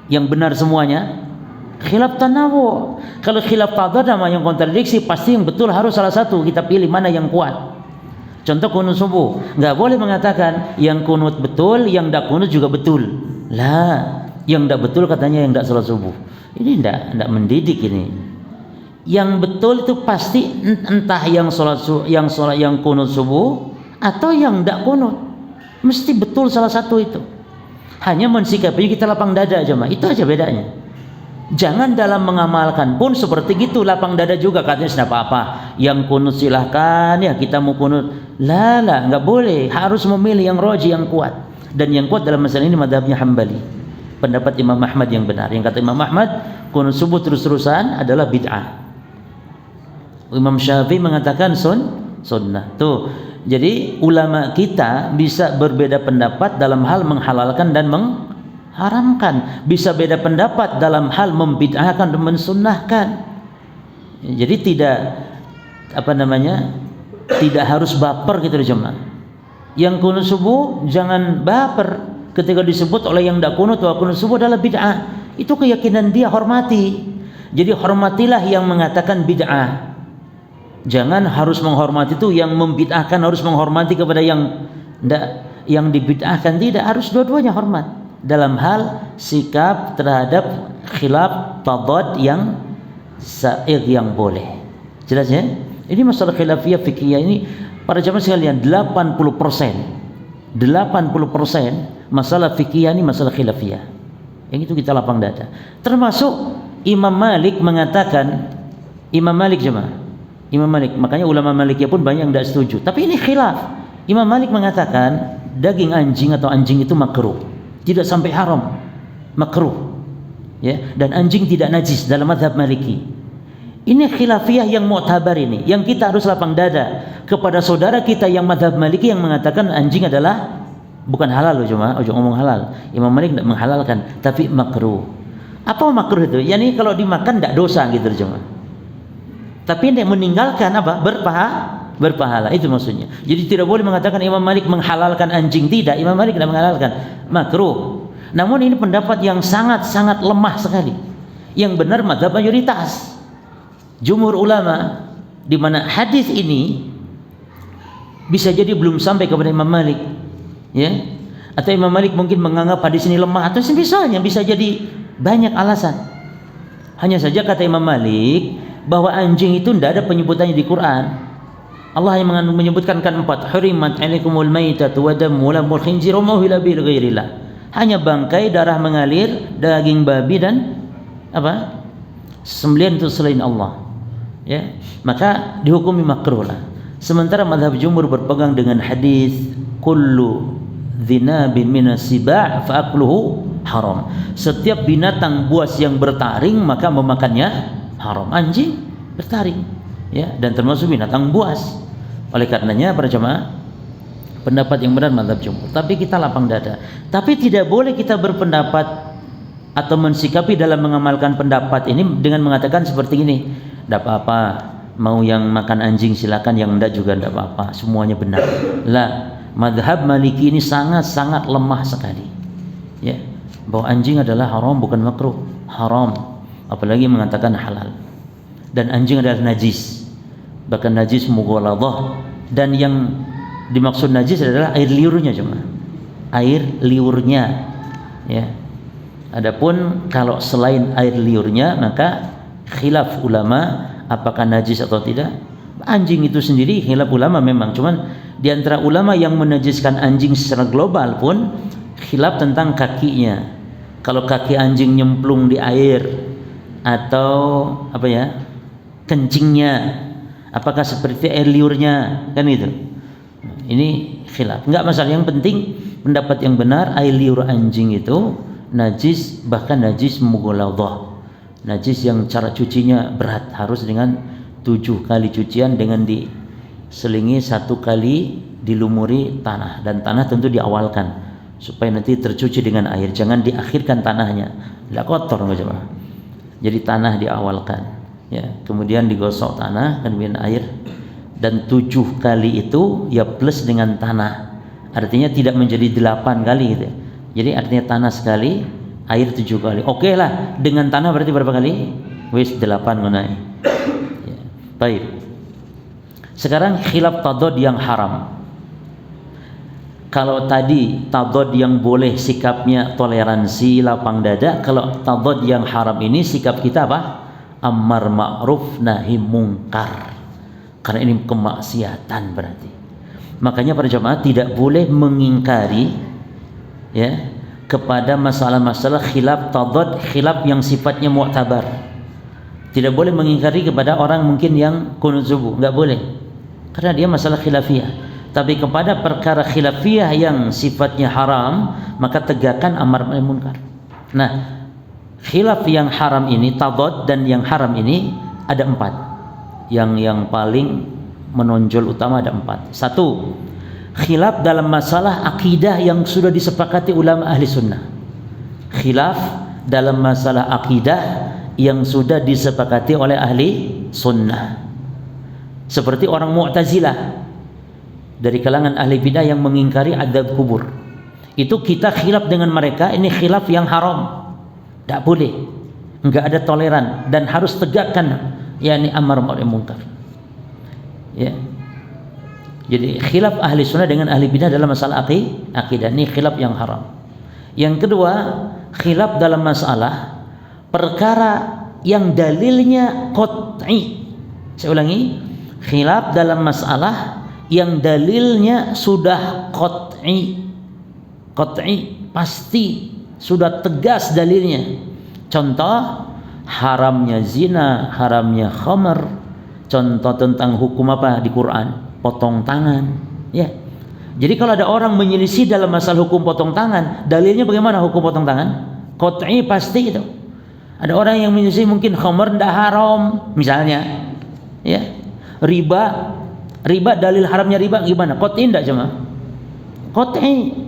Yang benar semuanya khilaf tanawu. Kalau khilaf tadad nama yang kontradiksi, pasti yang betul harus salah satu, kita pilih mana yang kuat. Contoh kunut subuh, nggak boleh mengatakan yang kunut betul, yang tidak kunut juga betul. Lah, yang tidak betul katanya yang tidak salat subuh. Ini tidak mendidik ini. Yang betul itu pasti entah yang yang kunut subuh atau yang tidak kunut. Mesti betul salah satu itu. Hanya mensikapinya kita lapang dada aja, itu aja bedanya. Jangan dalam mengamalkan pun seperti gitu, lapang dada juga, katanya tidak apa-apa. Yang kunut silahkan, ya kita mau kunut. Lah, nggak boleh. Harus memilih yang roji, yang kuat. Dan yang kuat dalam masalah ini madhabnya Hambali. Pendapat Imam Ahmad yang benar. Yang kata Imam Ahmad, kunut subuh terus-terusan adalah bid'ah. Imam Syafi'i mengatakan sunnah. Tuh. Jadi ulama kita bisa berbeda pendapat dalam hal menghalalkan dan mengharamkan, bisa beda pendapat dalam hal membid'ahkan dan mensunnahkan. Jadi tidak tidak harus baper gitu jemaah. Yang kunut subuh jangan baper ketika disebut oleh yang tidak kunut bahwa kunut subuh adalah bid'ah. Itu keyakinan dia, hormati. Jadi hormatilah yang mengatakan bid'ah. Jangan harus menghormati itu yang membid'ahkan harus menghormati kepada yang dibid'ahkan, tidak, harus dua-duanya hormat dalam hal sikap terhadap khilaf tadad yang sa'ir yang boleh. Jelas ya? Ini masalah khilafiyah fikihiyah ini para jamaah sekalian 80% masalah fikihiyah ini masalah khilafiyah. Yang itu kita lapang dada. Termasuk Imam Malik mengatakan, Imam Malik jemaah Imam Malik. Makanya ulama Malikiyah pun banyak yang tidak setuju. Tapi ini khilaf. Imam Malik mengatakan daging anjing atau anjing itu makruh, tidak sampai haram, makruh. Ya, dan anjing tidak najis dalam mazhab Maliki. Ini khilafiyah yang mu'tabar ini, yang kita harus lapang dada kepada saudara kita yang mazhab Maliki yang mengatakan anjing adalah bukan halal loh, cuma ojo ngomong halal. Imam Malik tidak menghalalkan, tapi makruh. Apa makruh itu? Yani kalau dimakan tidak dosa gitu cuma. Tapi yang meninggalkan apa? Berpahala, itu maksudnya. Jadi tidak boleh mengatakan Imam Malik menghalalkan anjing, tidak. Imam Malik tidak menghalalkan, makruh. Namun ini pendapat yang sangat-sangat lemah sekali. Yang benar mazhab mayoritas jumhur ulama, di mana hadis ini bisa jadi belum sampai kepada Imam Malik, ya. Atau Imam Malik mungkin menganggap hadis ini lemah, atau misalnya bisa jadi banyak alasan. Hanya saja kata Imam Malik bahwa anjing itu tidak ada penyebutannya di Quran. Allah yang menyebutkan kan 4, hurimat alaikumul maitatu wa damu wa lahmul khinzir wa ma uhilla bi ghairillah. Hanya bangkai, darah mengalir, daging babi dan apa? Sembelihan untuk selain Allah. Ya, maka dihukumi makruh lah. Sementara mazhab jumhur berpegang dengan hadis kullu dzinabin minas siba' fa akluhu haram. Setiap binatang buas yang bertaring maka memakannya haram. Anjing bertaring, ya, dan termasuk binatang buas. Oleh karenanya para jemaah, pendapat yang benar mazhab jumhur. Tapi kita lapang dada. Tapi tidak boleh kita berpendapat atau mensikapi dalam mengamalkan pendapat ini dengan mengatakan seperti ini. Tidak apa-apa, mau yang makan anjing silakan, yang enggak juga tidak apa-apa, semuanya benar. Lah, mazhab Maliki ini sangat-sangat lemah sekali. Ya, bahwa anjing adalah haram bukan makruh, haram. Apalagi mengatakan halal. Dan anjing adalah najis. Bahkan najis mughaladhah, dan yang dimaksud najis adalah air liurnya cuma. Air liurnya. Ya. Adapun kalau selain air liurnya maka khilaf ulama apakah najis atau tidak. Anjing itu sendiri khilaf ulama memang, cuman di antara ulama yang menajiskan anjing secara global pun khilaf tentang kakinya. Kalau kaki anjing nyemplung di air atau apa ya, kencingnya, apakah seperti air liurnya, kan itu. Ini khilaf. Enggak masalah, yang penting pendapat yang benar air liur anjing itu najis, bahkan najis mughaladhah. Najis yang cara cucinya berat, harus dengan 7 kali cucian dengan diselingi 1 kali dilumuri tanah, dan tanah tentu diawalkan supaya nanti tercuci dengan air, jangan diakhirkan tanahnya, tidak kotor enggak coba. Jadi tanah diawalkan, ya, kemudian digosok tanah, kemudian air, dan 7 kali itu ya plus dengan tanah, artinya tidak menjadi 8 kali gitu. Jadi artinya tanah sekali, air 7 kali. Oke lah, dengan tanah berarti berapa kali? Wis 8 ngunai. Ya. Baik. Sekarang khilaf tadad yang haram. Kalau tadi tadad yang boleh sikapnya toleransi, lapang dada, kalau tadad yang haram ini sikap kita apa? Ammar ma'ruf nahi mungkar. Karena ini kemaksiatan berarti. Makanya para jemaah tidak boleh mengingkari, ya, kepada masalah-masalah khilaf tadad, khilaf yang sifatnya mu'tabar. Tidak boleh mengingkari kepada orang mungkin yang kunut subuh, enggak boleh, karena dia masalah khilafiyah. Tapi kepada perkara khilafiyah yang sifatnya haram, maka tegakkan amar ma'ruf munkar. Nah, khilaf yang haram ini, tadad dan yang haram ini ada 4. Yang paling menonjol utama ada 4. 1, khilaf dalam masalah akidah yang sudah disepakati ulama ahli sunnah. Khilaf dalam masalah akidah yang sudah disepakati oleh ahli sunnah. Seperti orang Mu'tazilah dari kalangan ahli bidah yang mengingkari adab kubur. Itu kita khilaf dengan mereka, ini khilaf yang haram. Tidak boleh, enggak ada toleran, dan harus tegakkan yakni amar ma'ruf munkar. Ya. Jadi khilaf ahli sunnah dengan ahli bidah dalam masalah akidah, ini khilaf yang haram. Yang kedua, khilaf dalam masalah perkara yang dalilnya qat'i. Saya ulangi, khilaf dalam masalah yang dalilnya sudah qat'i, pasti, sudah tegas dalilnya. Contoh, haramnya zina, haramnya khamar, Contoh tentang hukum apa di Quran? Potong tangan. Ya. Jadi kalau ada orang menyelisih dalam masalah hukum potong tangan, dalilnya bagaimana hukum potong tangan? Qat'i pasti itu. Ada orang yang menyelisih mungkin khamr tidak haram misalnya. Ya. Riba dalil haramnya riba gimana? Qat'i tidak jemaah? Qat'i.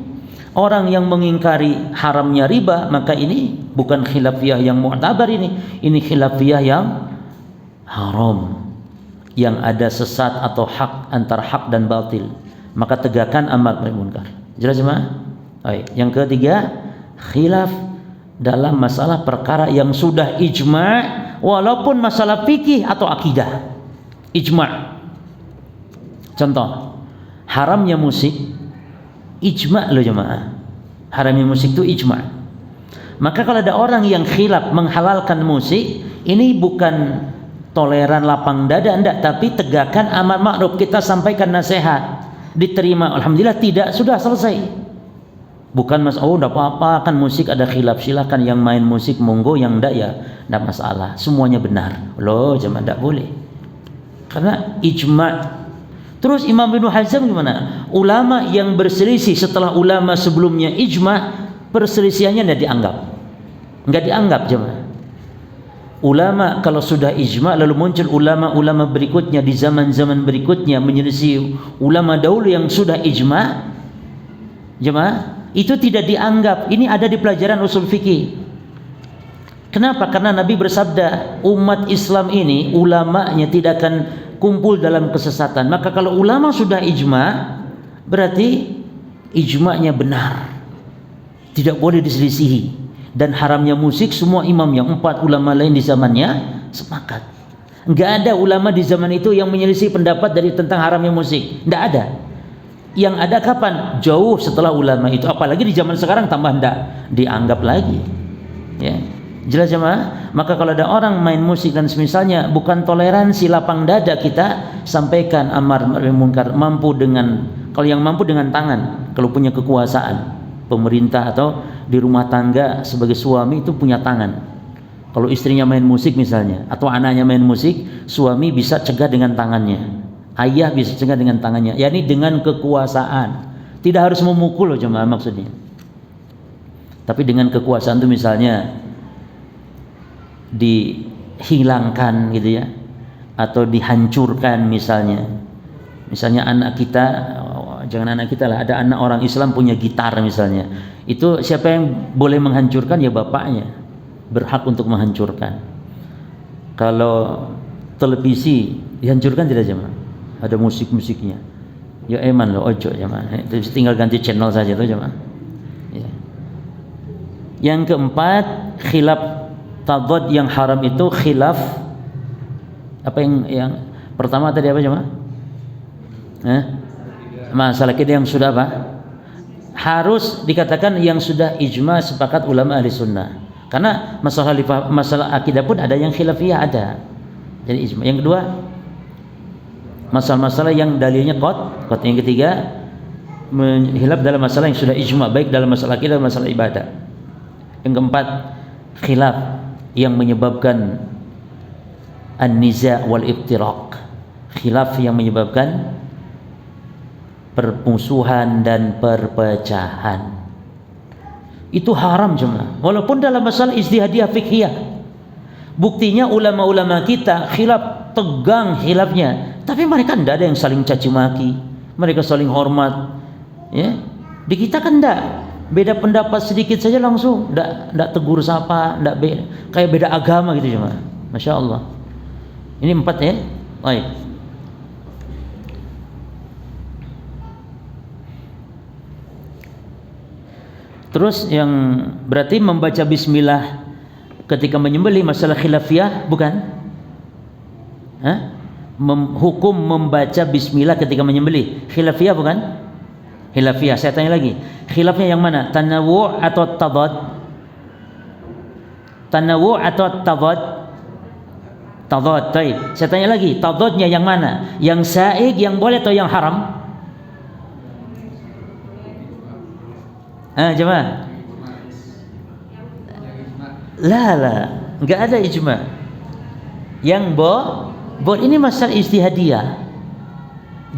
Orang yang mengingkari haramnya riba, maka ini bukan khilafiyah yang mu'tabar ini khilafiyah yang haram, yang ada sesat atau hak, antara hak dan batil, maka tegakkan amar ma'ruf munkar. Jelas jemaah? Baik. Yang ketiga, khilaf dalam masalah perkara yang sudah ijma' walaupun masalah fikih atau akidah. Ijma'. Contoh, haramnya musik ijma' loh jemaah. Haramnya musik itu ijma'. Maka kalau ada orang yang khilaf menghalalkan musik, ini bukan toleran lapang dada enggak, tapi tegakkan amar ma'ruf, kita sampaikan nasihat, diterima alhamdulillah, tidak, sudah selesai. Bukan enggak apa-apa, kan musik ada khilaf, silakan yang main musik monggo, yang enggak ya enggak masalah, semuanya benar. Loh jemaah, enggak boleh. Karena ijma'. Terus Imam Ibnu Hazm gimana? Ulama yang berselisih setelah ulama sebelumnya ijma', perselisihannya enggak dianggap jemaah. Ulama kalau sudah ijma' lalu muncul ulama-ulama berikutnya di zaman-zaman berikutnya menyelisih ulama dahulu yang sudah ijma', jemaah, itu tidak dianggap. Ini ada di pelajaran usul fikih. Kenapa? Karena Nabi bersabda, umat Islam ini ulamanya tidak akan kumpul dalam kesesatan. Maka kalau ulama sudah ijma', berarti ijma'nya benar, tidak boleh diselisihi. Dan haramnya musik semua imam yang 4 ulama lain di zamannya sepakat. Enggak ada ulama di zaman itu yang menyelisih pendapat dari tentang haramnya musik, enggak ada. Yang ada kapan? Jauh setelah ulama itu. Apalagi di zaman sekarang tambah enggak dianggap lagi. Ya. Jelas jemaah? Maka kalau ada orang main musik dan semisalnya, bukan toleransi lapang dada, kita sampaikan amar ma'ruf munkar, mampu dengan, kalau yang mampu dengan tangan, kalau punya kekuasaan, pemerintah atau di rumah tangga sebagai suami itu punya tangan. Kalau istrinya main musik misalnya, atau anaknya main musik, suami bisa cegah dengan tangannya, ayah bisa cegah dengan tangannya, yakni dengan kekuasaan. Tidak harus memukul loh jemaah maksudnya, tapi dengan kekuasaan itu misalnya dihilangkan gitu ya, atau dihancurkan misalnya anak kita, jangan anak kita lah, ada anak orang Islam punya gitar misalnya, itu siapa yang boleh menghancurkan? Ya bapaknya berhak untuk menghancurkan. Kalau televisi dihancurkan tidak jemaah? Ada musik-musiknya, ya eman loh, ojo jemaah, tinggal ganti channel saja tuh jemaah ya. Yang keempat, khilaf tadad yang haram itu khilaf apa yang pertama tadi apa jemaah? Masalah kita yang sudah apa? Harus dikatakan yang sudah ijma' sepakat ulama ahli sunnah. Karena masalah akidah pun ada yang khilafiyah ada. Jadi ijma'. Yang kedua, masalah-masalah yang dalilnya qat. Yang ketiga, khilaf dalam masalah yang sudah ijma', baik dalam masalah akidah dan masalah ibadah. Yang keempat, khilaf yang menyebabkan an-niza' wal iftiraq, khilaf yang menyebabkan permusuhan dan perpecahan, itu haram jemaah, walaupun dalam masalah ijtihadiyah fiqhiyah. Buktinya ulama-ulama kita khilaf, tegang khilafnya, tapi mereka tidak ada yang saling caci maki, mereka saling hormat ya. Di kita kan tidak, beda pendapat sedikit saja langsung enggak tegur sapa, kayak beda agama gitu cuma. Masya Allah. Ini 4 ya. Baik. Terus yang berarti membaca bismillah ketika menyembelih masalah khilafiyah bukan? Hukum membaca bismillah ketika menyembelih khilafiyah bukan? Khilafiyah. Saya tanya lagi, khilafnya yang mana? Tanawu' atau tadad? Tanawu' atau tadad? Tadad. Baik. Saya tanya lagi, tadadnya yang mana? Yang sa'ig, yang boleh atau yang haram? Jemaah. La, enggak ada ijma'. Yang Ini masalah ijtihadiyah.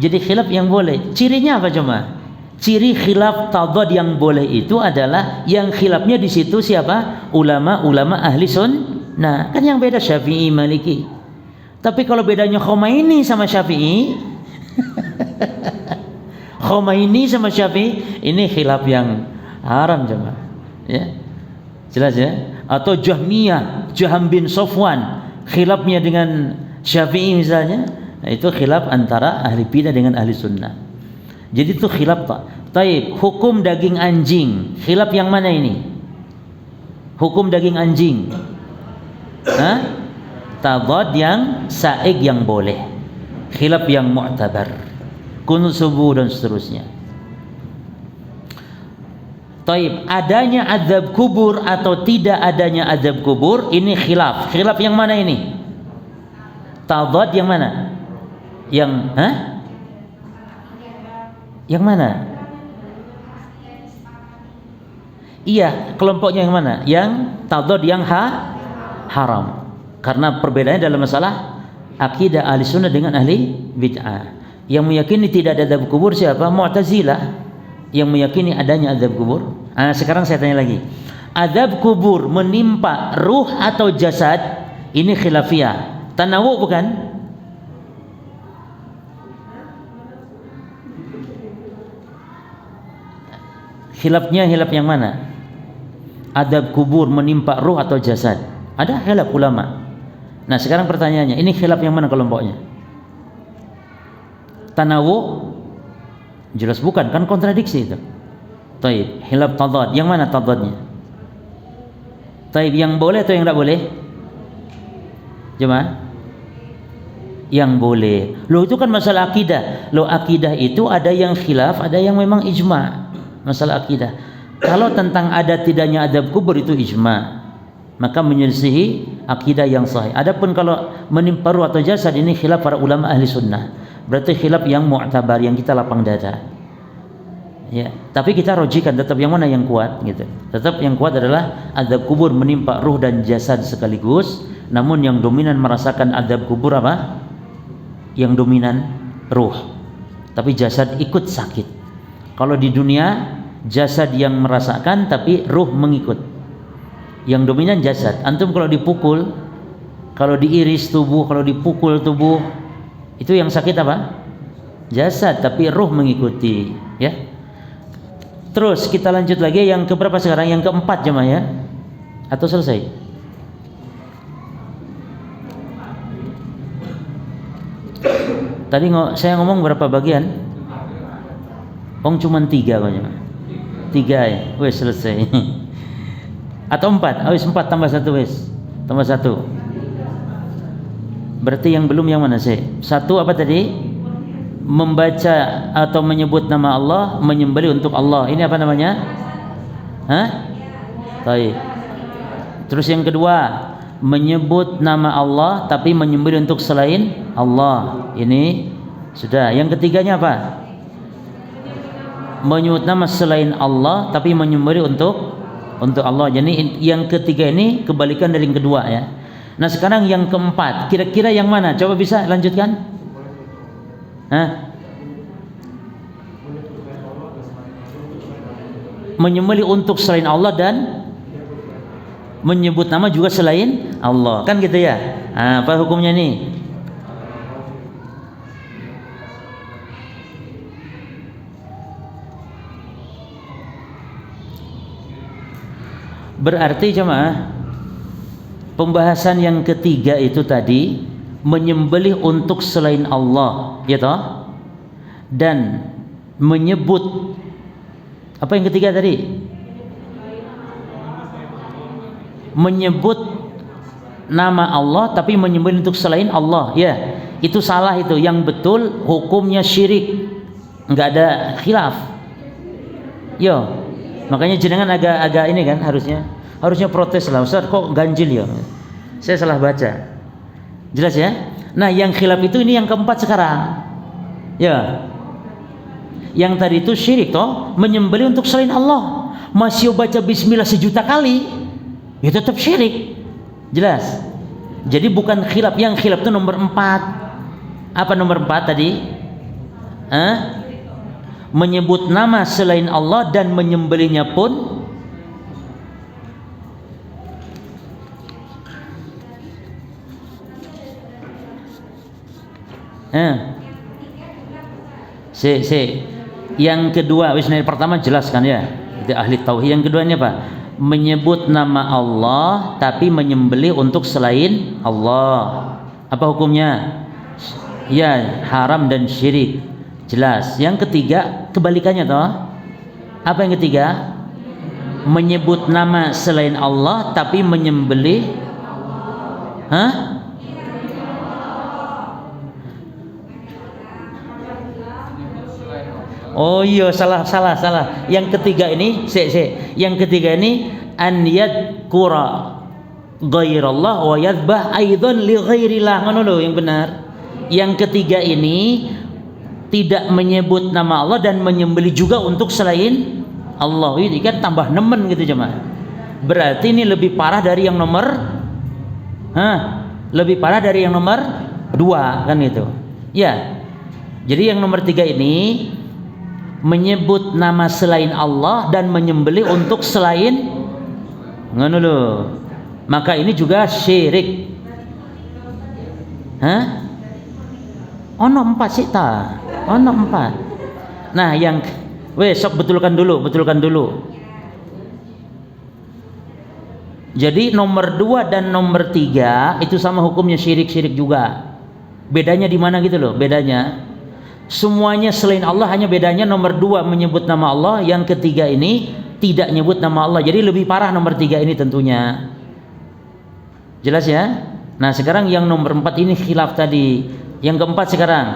Jadi khilaf yang boleh. Cirinya apa cuma? Ciri khilaf tadad yang boleh itu adalah yang khilafnya di situ siapa? Ulama-ulama ahli sunnah. Kan yang beda Syafi'i, Maliki. Tapi kalau bedanya Khomeini sama Syafi'i, Khomeini sama Syafi'i, ini khilaf yang haram jemaah. Ya. Jelas ya? Atau Jahmiyah, Jaham bin Safwan, khilafnya dengan Syafi'i misalnya, nah itu khilaf antara ahli bidah dengan ahli sunnah. Jadi itu khilaf tak. Taib, hukum daging anjing, khilaf yang mana ini? Hukum daging anjing. Tadad yang saig yang boleh, khilaf yang mu'tabar, kunut subuh dan seterusnya. Taib, adanya azab kubur atau tidak adanya azab kubur, ini khilaf. Khilaf yang mana ini? Tadad yang mana? Yang mana? Iya, kelompoknya yang mana? Yang tadad yang haram. Karena perbedaannya dalam masalah akidah ahli sunnah dengan ahli bid'ah. Yang meyakini tidak ada azab kubur siapa? Mu'tazilah. Yang meyakini adanya azab kubur. Sekarang saya tanya lagi. Azab kubur menimpa ruh atau jasad? Ini khilafiyah. Tanawu bukan? Khilafnya khilaf yang mana? Azab kubur menimpa ruh atau jasad? Ada khilaf ulama. Nah sekarang pertanyaannya, ini khilaf yang mana kelompoknya? Tanawu? Jelas bukan, kan kontradiksi itu. Taib, khilaf tadad, yang mana tadadnya? Taib, yang boleh atau yang tidak boleh? Jemaah? Yang boleh. Loh itu kan masalah akidah. Loh akidah itu ada yang khilaf, ada yang memang ijma'. Masalah akidah. Kalau tentang ada tidaknya azab kubur itu ijma', maka menyelisihi akidah yang sahih. Adapun kalau menimpa ruh atau jasad, ini khilaf para ulama ahli sunnah. Berarti khilaf yang mu'tabar, yang kita lapang dada. Ya, tapi kita rojikan tetap yang mana yang kuat gitu. Tetap yang kuat adalah azab kubur menimpa ruh dan jasad sekaligus. Namun yang dominan merasakan azab kubur apa? Yang dominan ruh. Tapi jasad ikut sakit. Kalau di dunia jasad yang merasakan tapi ruh mengikut. Yang dominan jasad. Antum kalau dipukul, kalau diiris tubuh, kalau dipukul tubuh, itu yang sakit apa? Jasad, tapi ruh mengikuti, ya. Terus kita lanjut lagi yang keberapa sekarang? Yang keempat jemaah ya? Atau selesai? Tadi saya ngomong berapa bagian? Cuma 3 jemaah. 3 ya? Wes selesai. Atau 4? Wes 4 tambah 1 wes. Tambah 1. Berarti yang belum yang mana sih? 1 apa tadi? Membaca atau menyebut nama Allah, menyembelih untuk Allah. Ini apa namanya? Baik. Terus yang kedua, menyebut nama Allah tapi menyembelih untuk selain Allah. Ini sudah. Yang ketiganya apa? Menyebut nama selain Allah tapi menyembelih untuk Allah. Jadi yang ketiga ini kebalikan dari yang kedua ya. Nah sekarang yang keempat, kira-kira yang mana? Coba bisa lanjutkan? Menyembelih untuk selain Allah dan menyebut nama juga selain Allah, kan gitu ya? Apa hukumnya nih? Berarti jemaah, pembahasan yang ketiga itu tadi menyembelih untuk selain Allah, ya toh? Dan menyebut apa yang ketiga tadi? Menyebut nama Allah tapi menyembelih untuk selain Allah, ya. Itu salah itu. Yang betul hukumnya syirik. Enggak ada khilaf. Yo. Makanya jenengan agak ini kan harusnya protes lah. Ustaz kok ganjil ya? Saya salah baca. Jelas ya? Nah, yang khilaf itu ini yang keempat sekarang. Ya. Yang tadi itu syirik toh, menyembelih untuk selain Allah. Masih baca bismillah 1.000.000 kali, ya tetap syirik. Jelas? Jadi bukan khilaf, yang khilaf itu nomor 4. Apa nomor 4 tadi? Menyebut nama selain Allah dan menyembelihnya pun yang kedua, pertama jelaskan ya, itu ahli tauhid. Yang kedua ini apa? Menyebut nama Allah tapi menyembelih untuk selain Allah. Apa hukumnya? Ya, haram dan syirik. Jelas. Yang ketiga kebalikannya toh. Apa yang ketiga? Menyebut nama selain Allah tapi menyembelih Oh iya, salah. Yang ketiga ini, Yang ketiga ini an yadhkura ghairallah wa yadhbah aidan li ghairillah. Ngono lho yang benar. Yang ketiga ini tidak menyebut nama Allah dan menyembelih juga untuk selain Allah. Ini kan tambah nemen gitu jemaah. Berarti ini lebih parah dari yang nomor lebih parah dari yang nomor 2 kan gitu. Ya. Jadi yang nomor 3 ini menyebut nama selain Allah dan menyembelih untuk selain ngono lho. Maka ini juga syirik. Ono 4 sih ta. Ono 4. Nah, yang sok betulkan dulu. Jadi nomor 2 dan nomor 3 itu sama hukumnya syirik juga. Bedanya di mana gitu loh, bedanya. Semuanya selain Allah, hanya bedanya nomor 2 menyebut nama Allah, yang ketiga ini tidak nyebut nama Allah. Jadi lebih parah nomor 3 ini tentunya. Jelas ya? Nah, sekarang yang nomor 4 ini khilaf tadi. Yang keempat sekarang,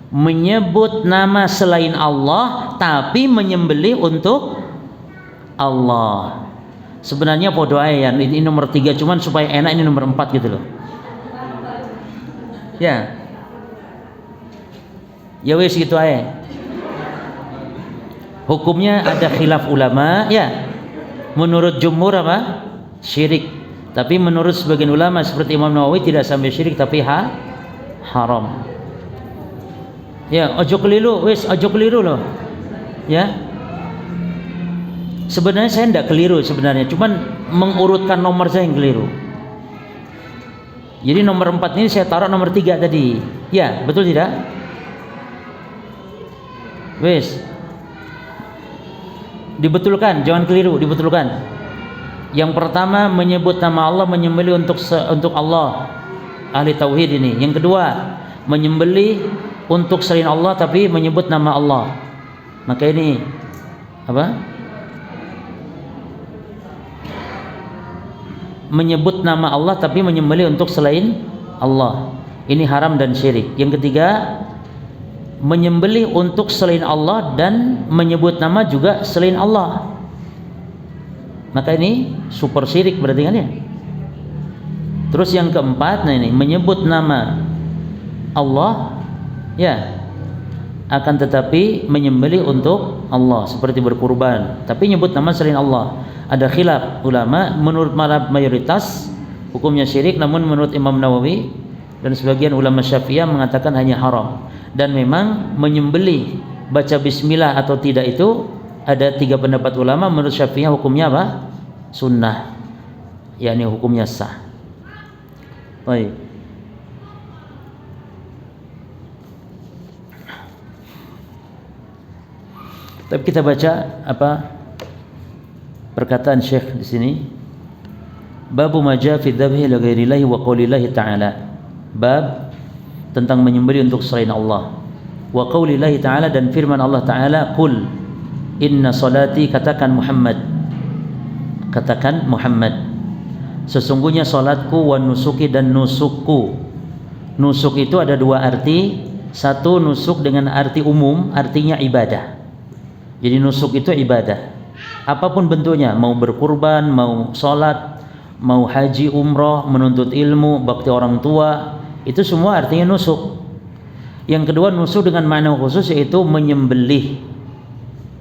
menyebut nama selain Allah tapi menyembelih untuk Allah. Sebenarnya podo aja ya, ini nomor 3, cuman supaya enak ini nomor 4 gitu loh. Ya wes gitu aja. Hukumnya ada khilaf ulama ya. Menurut jumhur apa? Syirik. Tapi menurut sebagian ulama seperti Imam Nawawi tidak sampai syirik tapi haram. Ya, ojo keliru loh. Ya. Sebenarnya saya tidak keliru sebenarnya, cuman mengurutkan nomor saya yang keliru. Jadi nomor 4 ini saya taruh nomor 3 tadi. Ya, betul tidak? Wes, dibetulkan, jangan keliru, dibetulkan. Yang pertama menyebut nama Allah, menyembelih untuk Allah, ahli tauhid ini. Yang kedua menyembelih untuk selain Allah tapi menyebut nama Allah. Maka ini apa? Menyebut nama Allah tapi menyembelih untuk selain Allah. Ini haram dan syirik. Yang ketiga, menyembelih untuk selain Allah dan menyebut nama juga selain Allah. Maka ini super syirik berarti kan ya. Terus yang keempat, nah ini menyebut nama Allah ya, akan tetapi menyembelih untuk Allah seperti berkurban, tapi nyebut nama selain Allah. Ada khilaf ulama, menurut mayoritas hukumnya syirik, namun menurut Imam Nawawi dan sebagian ulama Syafi'iyah mengatakan hanya haram. Dan memang menyembelih baca bismillah atau tidak itu ada 3 pendapat ulama. Menurut Syafi'iyah hukumnya apa? Sunnah, yakni hukumnya sah. Baik. Tapi kita baca apa perkataan Syekh di sini. Babu ma jaa fi dzabhi li ghairillahi wa qaulillahi ta'ala. Bab tentang menyembelih untuk selain Allah. Wa qaulillahi ta'ala, dan firman Allah Ta'ala, qul inna salati, katakan Muhammad, sesungguhnya salatku, wa nusuki, dan nusukku. Nusuk itu ada 2 arti. Satu, nusuk dengan arti umum, artinya ibadah. Jadi nusuk itu ibadah, apapun bentuknya, mau berkurban, mau salat, mau haji, umroh, menuntut ilmu, bakti orang tua, itu semua artinya nusuk. Yang kedua, nusuk dengan makna khusus, yaitu menyembelih.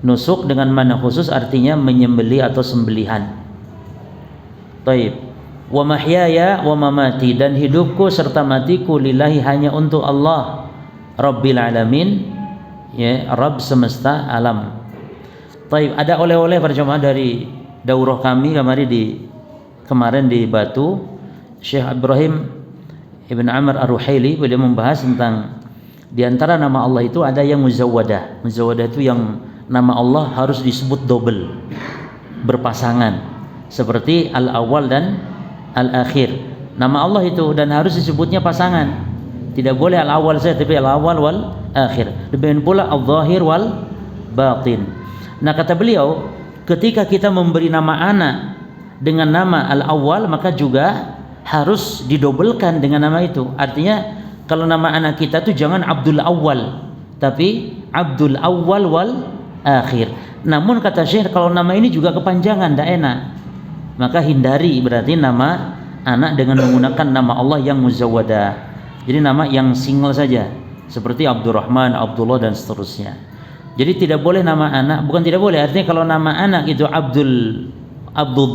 Nusuk dengan makna khusus artinya menyembelih atau sembelihan. Taib. wa mahyaya wa mamati, dan hidupku serta matiku lillahi hanya untuk Allah Rabbil alamin, ya, Rabb semesta alam. Baik, ada oleh-oleh para jemaah dari daurah kami kemarin di Batu. Syekh Ibrahim Ibn Amr Ar-Ruhaili beliau membahas tentang di antara nama Allah itu ada yang muzawwadah. Muzawwadah itu yang nama Allah harus disebut double, berpasangan, seperti al-awwal dan al-akhir. Nama Allah itu dan harus disebutnya pasangan. Tidak boleh al-awwal saja, tapi al-awwal wal akhir. Demikian pula al-zahir wal batin. Nah, kata beliau, ketika kita memberi nama anak dengan nama al-awwal, maka juga harus didobelkan dengan nama itu. Artinya kalau nama anak kita itu jangan Abdul Awwal, tapi Abdul Awwal wal akhir. Namun kata Syekh, kalau nama ini juga kepanjangan, tidak enak, maka hindari berarti nama anak dengan menggunakan nama Allah yang muzawwadah. Jadi nama yang single saja, seperti Abdurrahman, Abdullah dan seterusnya. Jadi tidak boleh nama anak, bukan tidak boleh, artinya kalau nama anak itu Abdul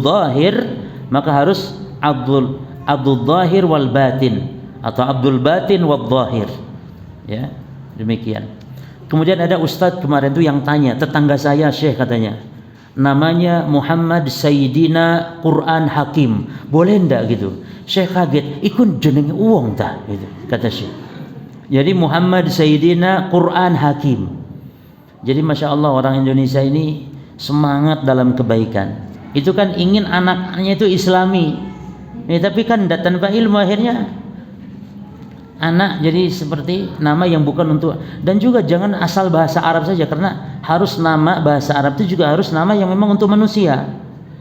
Zahir, maka harus Abdul Zahir wal Batin, atau Abdul Batin wal Zahir, ya, demikian. Kemudian ada ustadz kemarin itu yang tanya, tetangga saya Syekh katanya, namanya Muhammad Sayyidina Quran Hakim, boleh ndak gitu? Syekh kaget, ikut jeneng uang tak gitu, kata Syekh. Jadi Muhammad Sayyidina Quran Hakim. Jadi Masya Allah, orang Indonesia ini semangat dalam kebaikan. Itu kan ingin anaknya itu Islami, ya, tapi kan tanpa ilmu akhirnya anak jadi seperti nama yang bukan untuk. Dan juga jangan asal bahasa Arab saja, karena harus nama bahasa Arab itu juga harus nama yang memang untuk manusia,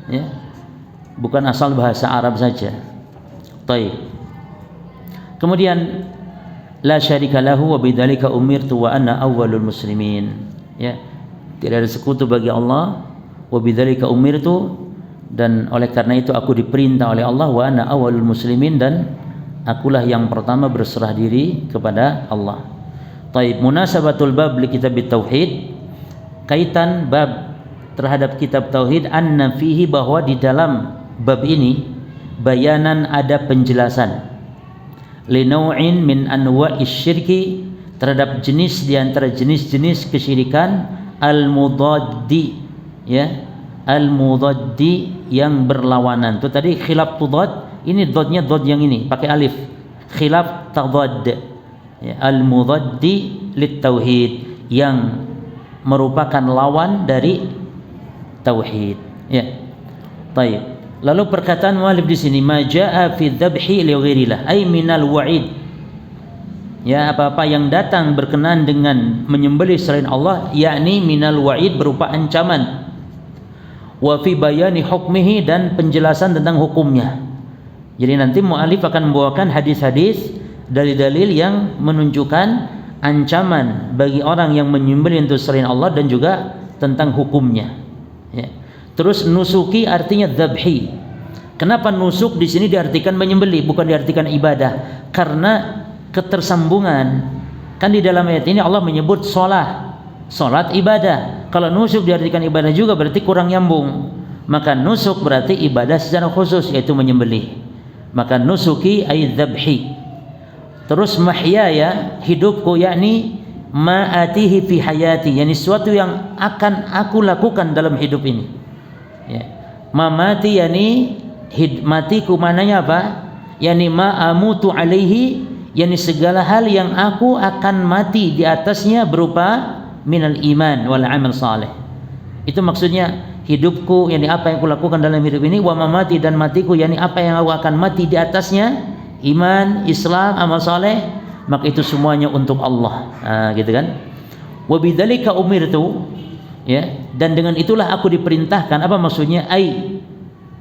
ya, bukan asal bahasa Arab saja. Baik. Kemudian la syarika lahu wa bidzalika umirtu wa ana awwalul muslimin, ya, tidak ada sekutu bagi Allah, wa bidzalika umirtu, dan oleh karena itu aku diperintah oleh Allah, wa ana awwalul muslimin, dan akulah yang pertama berserah diri kepada Allah. Taib, munasabatul bab li kitab tauhid, kaitan bab terhadap kitab tauhid, anna fihi, bahwa di dalam bab ini bayanan ada penjelasan, li nau'in min anwa'is syirki, terhadap jenis di antara jenis-jenis kesyirikan, al-mudaddi, ya, al-mudaddi yang berlawanan. Itu tadi khilaf tudad, ini dodnya dod yang ini pakai alif, khilaf tadad, ya, al-mudaddi lit tauhid, yang merupakan lawan dari tauhid, ya. Baik. Lalu perkataan muallif di sini, ma jaa fi dzabhi li ghairillah, ay minal wa'id, ya, apa-apa yang datang berkenaan dengan menyembelih selain Allah, yakni minal wa'id, berupa ancaman, wa fi bayani hukmihi, dan penjelasan tentang hukumnya. Jadi nanti muallif akan membawakan hadis-hadis, dalil-dalil yang menunjukkan ancaman bagi orang yang menyembelih untuk selain Allah, dan juga tentang hukumnya, ya. Terus nusuki artinya dzabhi. Kenapa nusuk di sini diartikan menyembelih, bukan diartikan ibadah? Karena ketersambungan. Kan di dalam ayat ini Allah menyebut salat ibadah. Kalau nusuk diartikan ibadah juga berarti kurang nyambung. Maka nusuk berarti ibadah secara khusus, yaitu menyembelih. Maka nusuki ay dzabhi. Terus mahyaya, hidupku, yakni ma'atihi fi hayati, yakni sesuatu yang akan aku lakukan dalam hidup ini. Ya. Mamati, yani matiku, mananya apa? Yani ma'amutu alaihi, yani segala hal yang aku akan mati di atasnya, berupa minal iman wal amal saleh. Itu maksudnya hidupku, yani apa yang aku lakukan dalam hidup ini, wa mamati, dan matiku, yani apa yang aku akan mati di atasnya, iman, Islam, amal saleh, maka itu semuanya untuk Allah. Gitu kan? Wa bidzalika umirtu, ya, dan dengan itulah aku diperintahkan. Apa maksudnya? Ai,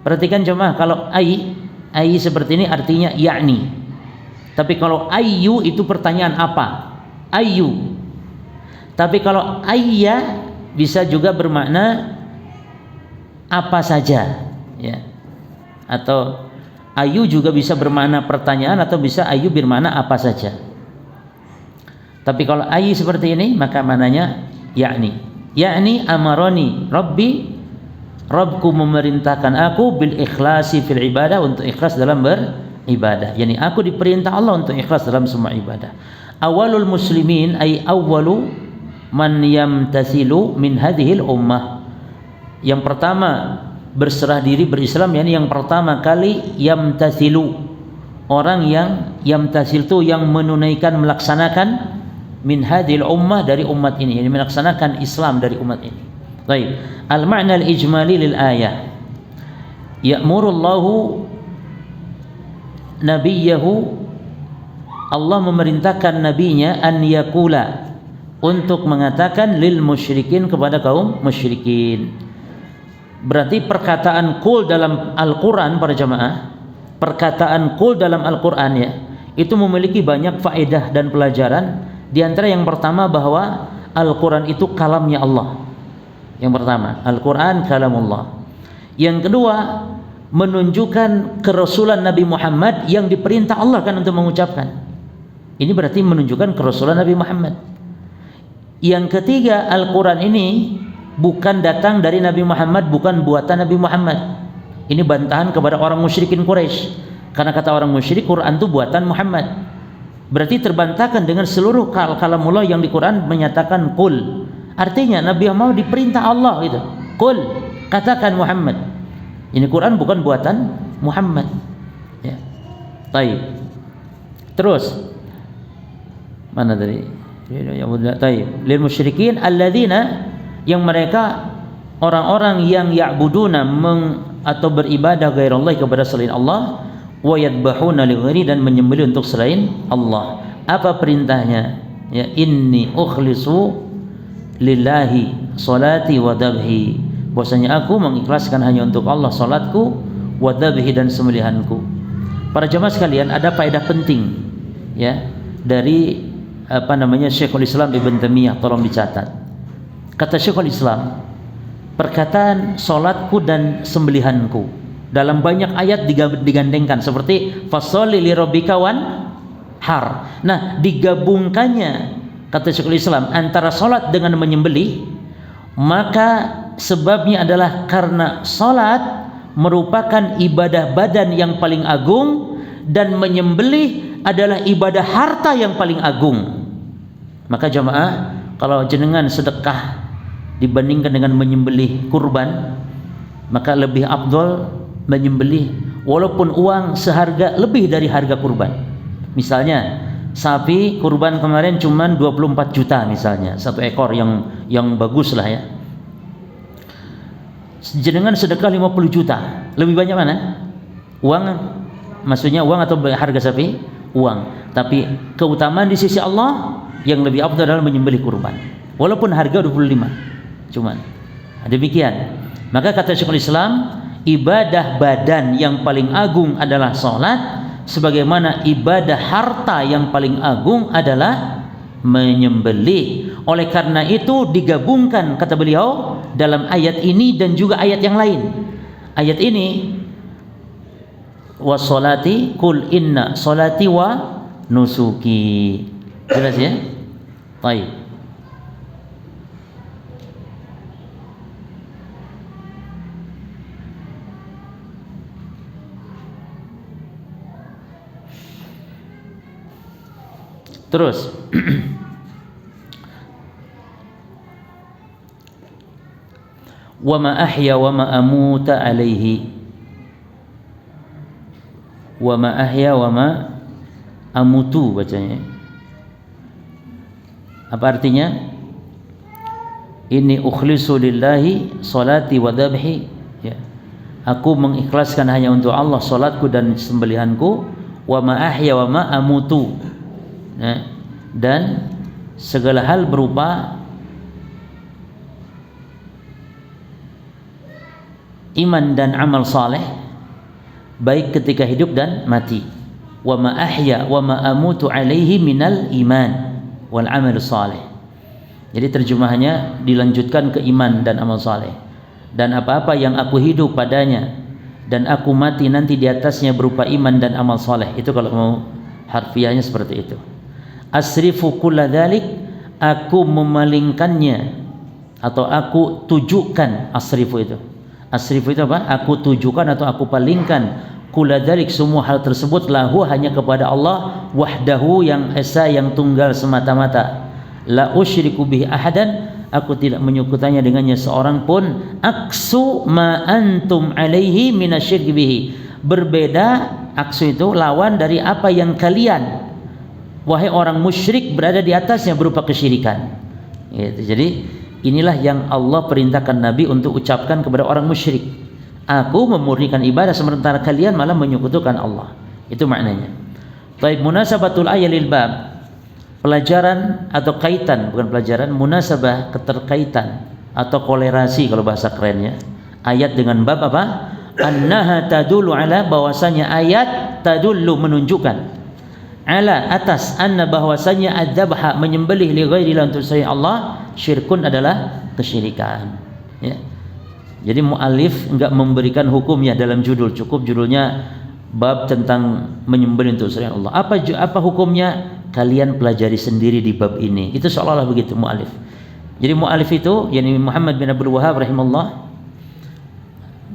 perhatikan jemaah, kalau ai seperti ini artinya yakni. Tapi kalau ayyu itu pertanyaan apa? Ayyu. Tapi kalau ayya bisa juga bermakna apa saja, ya. Atau ayyu juga bisa bermakna pertanyaan, atau bisa ayyu bermakna apa saja. Tapi kalau ayyu seperti ini, maka maknanya yakni. Yakni amaroni Rabbi Rabbku memerintahkan aku bil ikhlasi fil ibadah, untuk ikhlas dalam beribadah. Yani aku diperintah Allah untuk ikhlas dalam semua ibadah. Awalul muslimin ay awwalu man yamtasilu min hadhil ummah. Yang pertama berserah diri berislam, yani yang pertama kali yamtasilu, orang yang yamtasil itu yang menunaikan, melaksanakan min hadhil ummah, dari umat ini, yani melaksanakan Islam dari umat ini. Baik, al-ma'na al-ijmali lil ayah, ya'murullahu nabiyahu, Allah memerintahkan nabinya an yaqula, untuk mengatakan lil musyrikin, kepada kaum musyrikin. Berarti perkataan qul dalam Al-Qur'an para jamaah, perkataan qul dalam Al-Qur'an ya, itu memiliki banyak faedah dan pelajaran. Di antara yang pertama bahwa Al-Qur'an itu kalamnya Allah. Yang pertama, Al-Qur'an kalamullah. Yang kedua, menunjukkan kerasulan Nabi Muhammad yang diperintah Allah kan untuk mengucapkan. Ini berarti menunjukkan kerasulan Nabi Muhammad. Yang ketiga, Al-Qur'an ini bukan datang dari Nabi Muhammad, bukan buatan Nabi Muhammad. Ini bantahan kepada orang musyrikin Quraisy. Karena kata orang musyrik, Quran itu buatan Muhammad. Berarti terbantahkan dengan seluruh kalamullah yang di Quran menyatakan qul. Artinya Nabi Muhammad diperintah Allah itu. Qul, katakan Muhammad. Ini Quran bukan buatan Muhammad. Ya. Baik. Terus mana tadi? Taib. Lil musyrikin alladzina, yang mereka orang-orang yang ya'buduna atau beribadah ghairallah, kepada selain Allah, wa yadbahuna li ghairi, dan menyembelih untuk selain Allah. Apa perintahnya? Ya, inni ukhlisu lillahi salati wa dhabhi, bahwasanya aku mengikhlaskan hanya untuk Allah salatku, wa dhabhi, dan sembelihanku. Para jemaah sekalian, ada faedah penting ya dari Syekhul Islam Ibn Taimiyah, tolong dicatat. Kata Syekhul Islam, perkataan salatku dan sembelihanku dalam banyak ayat digandengkan, seperti fasholli li rabbika wanhar. Nah, digabungkannya, kata Syekhul Islam, antara salat dengan menyembelih, maka sebabnya adalah karena salat merupakan ibadah badan yang paling agung, dan menyembelih adalah ibadah harta yang paling agung. Maka jamaah, kalau jenengan sedekah dibandingkan dengan menyembelih kurban, maka lebih afdol menyembelih walaupun uang seharga lebih dari harga kurban. Misalnya sapi kurban kemarin cuma 24 juta misalnya, satu ekor yang bagus lah ya. Jenengan sedekah 50 juta, lebih banyak mana? Uang, maksudnya uang atau harga sapi? Uang. Tapi keutamaan di sisi Allah, yang lebih afdal adalah menyembelih kurban walaupun harga 25 cuman. Demikian. Maka kata Syekhul Islam, ibadah badan yang paling agung adalah salat, sebagaimana ibadah harta yang paling agung adalah menyembelih. Oleh karena itu digabungkan, kata beliau, dalam ayat ini dan juga ayat yang lain. Ayat ini, wassolati kul inna solati wa nusuki. Jelas ya? Baik. Terus wa ma ahya wa ma amuta alaihi, wa ma ahya wa ma amutu bacanya. Apa artinya? Inni ukhlisu lillahi salati wa dhabhi, ya. Aku mengikhlaskan hanya untuk Allah salatku dan sembelihanku, wa ma ahya wa ma amutu, ya. Dan segala hal berupa iman dan amal saleh, baik ketika hidup dan mati. Wa ma ahya wa ma amutu alaihi minal iman wal amal saleh. Jadi terjemahannya dilanjutkan ke iman dan amal saleh. Dan apa-apa yang aku hidup padanya dan aku mati nanti di atasnya berupa iman dan amal saleh. Itu kalau mau harfiahnya seperti itu. Asrifu kulla dzalik, aku memalingkannya atau aku tujukan, asrifu itu. Asrifu itu apa? Aku tujukan atau aku palingkan kula dzalik, semua hal tersebut, lahu hanya kepada Allah, wahdahu yang esa, yang tunggal semata-mata. La usyriku bihi ahadan, aku tidak menyekutukannya dengannya seorang pun. Aksu ma antum alaihi minasyirki bihi, berbeda, aksu itu lawan dari apa yang kalian wahai orang musyrik berada di atasnya berupa kesyirikan. Gitu. Jadi inilah yang Allah perintahkan Nabi untuk ucapkan kepada orang musyrik. Aku memurnikan ibadah sementara kalian malah menyekutukan Allah. Itu maknanya. Baik, munasabatul ayat lil bab, pelajaran atau kaitan, bukan pelajaran, munasabah, keterkaitan atau kolerasi kalau bahasa kerennya. Ayat dengan bab apa? Annaha tadullu ala, bahwasanya ayat tadullu menunjukkan, ala atas, anna bahwasanya adzabha menyembelih li ghairillah untuk selain Allah, syirkun adalah kesyirikan. Ya. Jadi mu'alif enggak memberikan hukumnya dalam judul, cukup judulnya bab tentang menyembelih untuk selain Allah. Apa hukumnya? Kalian pelajari sendiri di bab ini. Itu seolah-olah begitu mu'alif. Jadi mu'alif itu, yakni Muhammad bin Abdul Wahhab rahimahullah,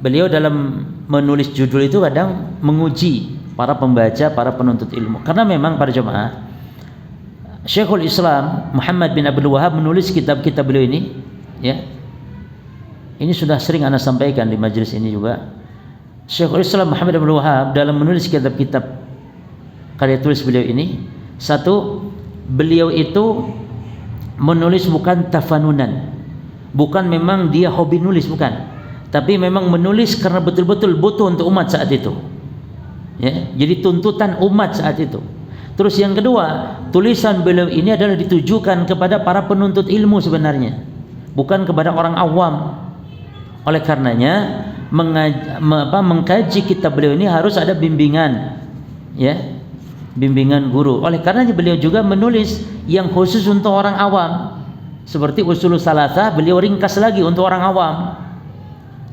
beliau dalam menulis judul itu kadang menguji para pembaca, para penuntut ilmu. Karena memang para jemaah, Syekhul Islam Muhammad bin Abdul Wahhab menulis kitab-kitab beliau ini, ya. Ini sudah sering Anda sampaikan di majelis ini juga. Syekhul Islam Muhammad bin Abdul Wahhab dalam menulis kitab-kitab karya tulis beliau ini, satu, beliau itu menulis bukan tafanunan, bukan memang dia hobi nulis, bukan, tapi memang menulis karena betul-betul butuh untuk umat saat itu, ya. Jadi tuntutan umat saat itu. Terus yang kedua, tulisan beliau ini adalah ditujukan kepada para penuntut ilmu sebenarnya, bukan kepada orang awam. Oleh karenanya mengkaji kitab beliau ini harus ada bimbingan, ya, bimbingan guru. Oleh karenanya beliau juga menulis yang khusus untuk orang awam, seperti Ushulus Salasah beliau ringkas lagi untuk orang awam.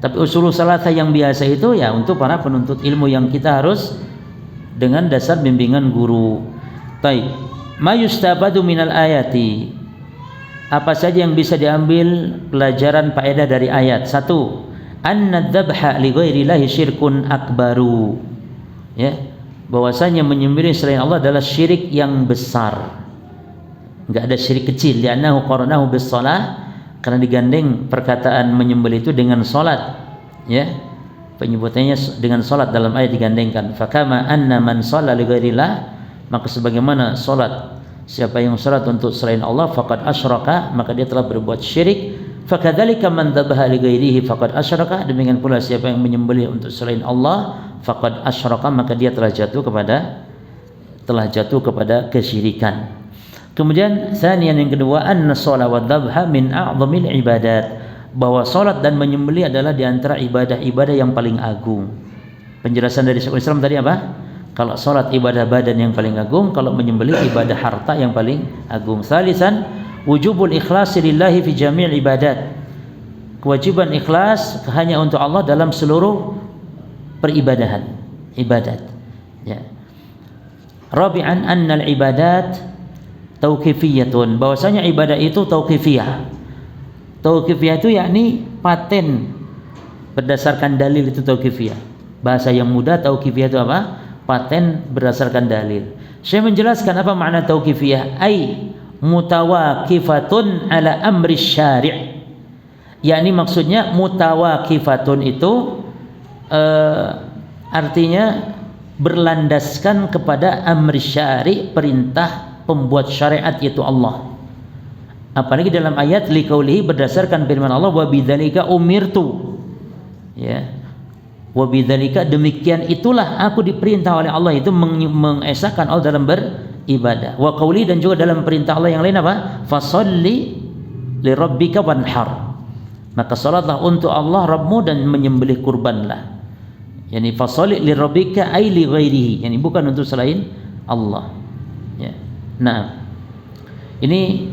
Tapi Ushulus Salasah yang biasa itu ya untuk para penuntut ilmu yang kita harus dengan dasar bimbingan guru. Baik, ma yustabadu minal ayati, apa saja yang bisa diambil pelajaran faedah dari ayat. Satu, anna dzabha li ghairillahi syirkun akbaru, ya, bahwasanya menyembelih selain Allah adalah syirik yang besar. Enggak ada syirik kecil, li'annahu qaranahu bis shalah, karena digandeng perkataan menyembelih itu dengan salat, ya. Penyebutannya dengan salat dalam ayat digandengkan. Fakama anna man shalla li ghairillah, maka sebagaimana salat, siapa yang salat untuk selain Allah, faqad asyraka, maka dia telah berbuat syirik. Fakadzalika man dzabaha li ghairihi faqad asyraka, demikian pula siapa yang menyembelih untuk selain Allah, faqad asyraka, maka dia telah jatuh kepada kesyirikan. Kemudian tsaniyan, yang kedua, anna shalah wa dzabha min a'dhamil ibadat, bahwa salat dan menyembelih adalah di antara ibadah-ibadah yang paling agung. Penjelasan dari Syekhul Islam tadi apa? Kalau salat ibadah badan yang paling agung, kalau menyembelih ibadah harta yang paling agung. Salisan, wujubul ikhlasi lillahi fi jami' ibadat, kewajiban ikhlas hanya untuk Allah dalam seluruh peribadahan, ibadat, ya. Rabi'an, annal ibadat tauqifiyatun, bahwasanya ibadah itu tauqifiyah. Tauqifiyah itu yakni paten berdasarkan dalil, itu tauqifiyah. Bahasa yang mudah, tauqifiyah itu apa? Paten berdasarkan dalil. Saya menjelaskan apa makna tauqifiyah. Ai mutawaqifatun ala amri syari', yakni maksudnya mutawaqifatun itu artinya berlandaskan kepada amri syari', perintah pembuat syariat yaitu Allah. Apalagi dalam ayat liqaulihi, berdasarkan firman Allah, wa bidzalika umirtu, ya. Wa bidzalika, demikian itulah aku diperintah oleh Allah, itu mengesahkan Allah dalam beribadah. Wa qauli, dan juga dalam perintah Allah yang lain apa? Fasholli li rabbika wanhar, maka salatlah untuk Allah Rabbmu dan menyembelih kurbanlah. Yani fasholli li rabbika ay li ghairihi, yani bukan untuk selain Allah, ya. Nah, ini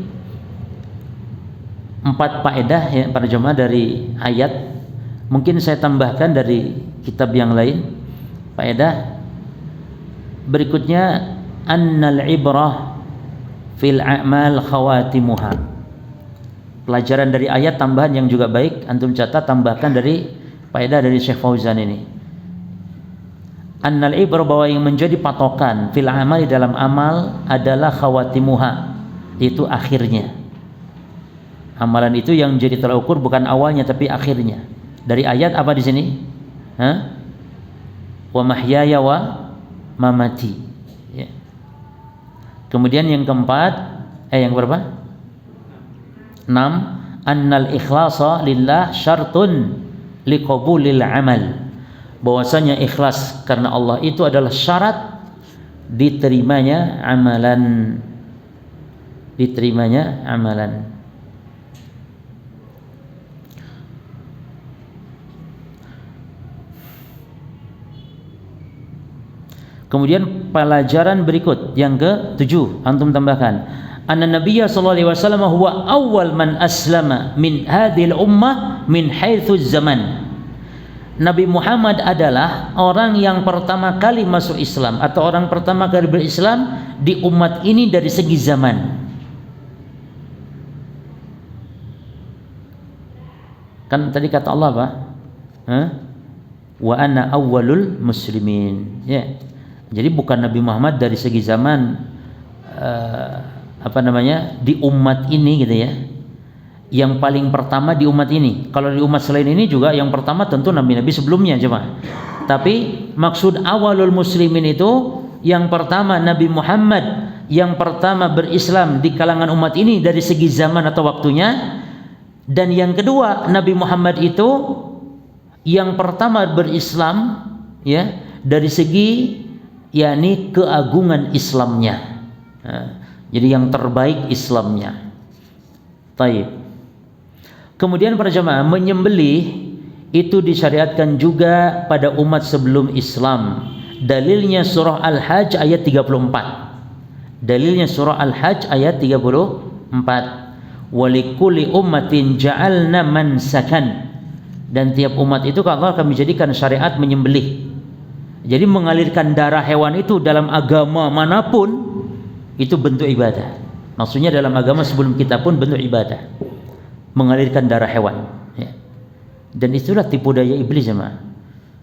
4 faedah, ya, para jemaah, dari ayat. Mungkin saya tambahkan dari kitab yang lain faedah berikutnya, annal ibrah fil a'mal khawatimuha. Pelajaran dari ayat tambahan yang juga baik, antum catat, tambahkan dari Faedah dari Syekh Fauzan ini. Annal ibrah, bahwa yang menjadi patokan fil amali dalam amal adalah khawatimuha, itu akhirnya. Amalan itu yang menjadi tolak ukur bukan awalnya tapi akhirnya. Dari ayat apa di sini? Wa mahyaya wa mamati. Ya. Kemudian yang keempat, yang berapa? 6. Annal ikhlasa lillah syartun liqabulil amal. Bahwasanya ikhlas karena Allah itu adalah syarat diterimanya amalan. Diterimanya amalan. Kemudian pelajaran berikut yang ke-7 antum tambahkan. Anna Nabiyya sallallahu alaihi wasallam huwa awwal man aslama min hadhil ummah min haitsu zaman. Nabi Muhammad adalah orang yang pertama kali masuk Islam atau orang pertama kali berislam di umat ini dari segi zaman. Kan tadi kata Allah apa? Wa ana awwalul muslimin. Ya. Jadi bukan Nabi Muhammad dari segi zaman di umat ini gitu ya. Yang paling pertama di umat ini. Kalau di umat selain ini juga yang pertama tentu nabi-nabi sebelumnya coba. Tapi maksud awalul muslimin itu yang pertama Nabi Muhammad yang pertama berislam di kalangan umat ini dari segi zaman atau waktunya. Dan yang kedua Nabi Muhammad itu yang pertama berislam ya dari segi yakni keagungan Islamnya. Jadi yang terbaik Islamnya. Taib. Kemudian para jamaah, menyembelih itu disyariatkan juga pada umat sebelum Islam. Dalilnya surah Al-Hajj ayat 34. Dalilnya surah Al-Hajj ayat 34. Walikulli ummatin ja'alna mansakan. Dan tiap umat itu Allah akan menjadikan syariat menyembelih. Jadi mengalirkan darah hewan itu dalam agama manapun itu bentuk ibadah. Maksudnya dalam agama sebelum kita pun bentuk ibadah. Mengalirkan darah hewan ya. Dan itulah tipu daya iblis ya.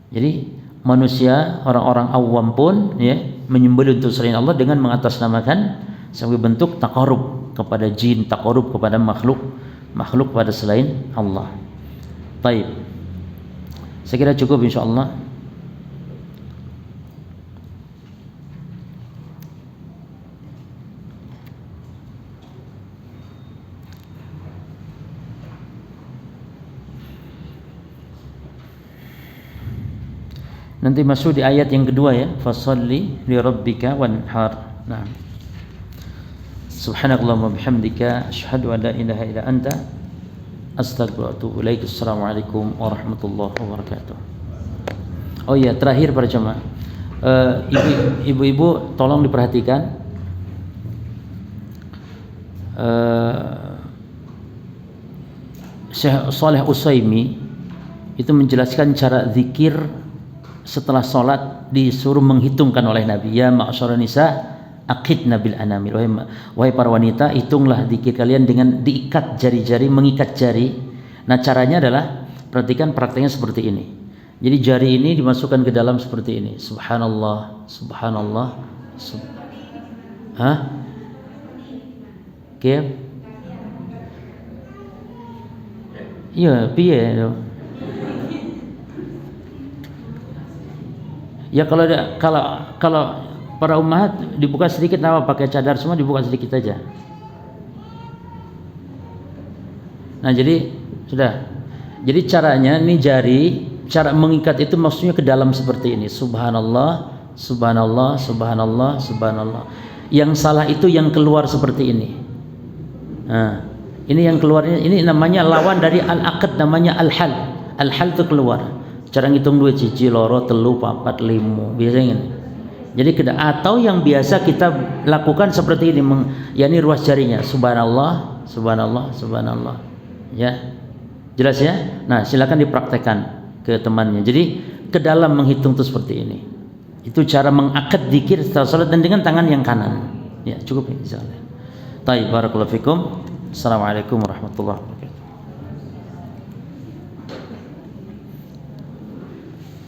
Jadi manusia, orang-orang awam pun ya menyembelih untuk selain Allah dengan mengatasnamakan sebagai bentuk takarub kepada jin, takarub kepada makhluk pada selain Allah. Baik. Saya kira cukup insyaallah. Nanti masuk di ayat yang kedua ya, fasalli li rabbika wanhar. Nah. Subhanakallahumma bihamdika asyhadu an la ilaha illa anta astaghfiruka wa atubu ilaik. Assalamualaikum warahmatullahi wabarakatuh. Oh iya, terakhir para jemaah. Ibu-ibu tolong diperhatikan. Syekh Shalih Utsaimin itu menjelaskan cara zikir setelah sholat disuruh menghitungkan oleh Nabi. Ya ma'asyaran nisa aqidna bil anamil. Wahai para wanita, hitunglah zikir kalian dengan diikat jari-jari, mengikat jari. Nah caranya adalah, perhatikan prakteknya seperti ini. Jadi jari ini dimasukkan ke dalam seperti ini. Subhanallah, subhanallah. Oke. Iya, piye itu. Ya kalau para ummahat dibuka sedikit, apa pakai cadar semua dibuka sedikit aja. Nah jadi sudah. Jadi caranya ini jari, cara mengikat itu maksudnya ke dalam seperti ini. Subhanallah, subhanallah, subhanallah, subhanallah. Yang salah itu yang keluar seperti ini. Nah, ini yang keluarnya, ini namanya lawan dari al-aqd, namanya al-hal. Al-hal itu keluar. Cara ngitung 2 ciji, loro, telu, papat, limu, biasanya ini. Jadi atau yang biasa kita lakukan seperti ini, yakni ruas jarinya, subhanallah, subhanallah, subhanallah. Ya, jelas ya. Nah, silakan dipraktekkan ke temannya. Jadi ke dalam menghitung itu seperti ini. Itu cara mengakad zikir setelah salat dan dengan tangan yang kanan. Ya, cukup insyaallah. Baik, barakallahu fikum. Assalamualaikum warahmatullahi wabarakatuh.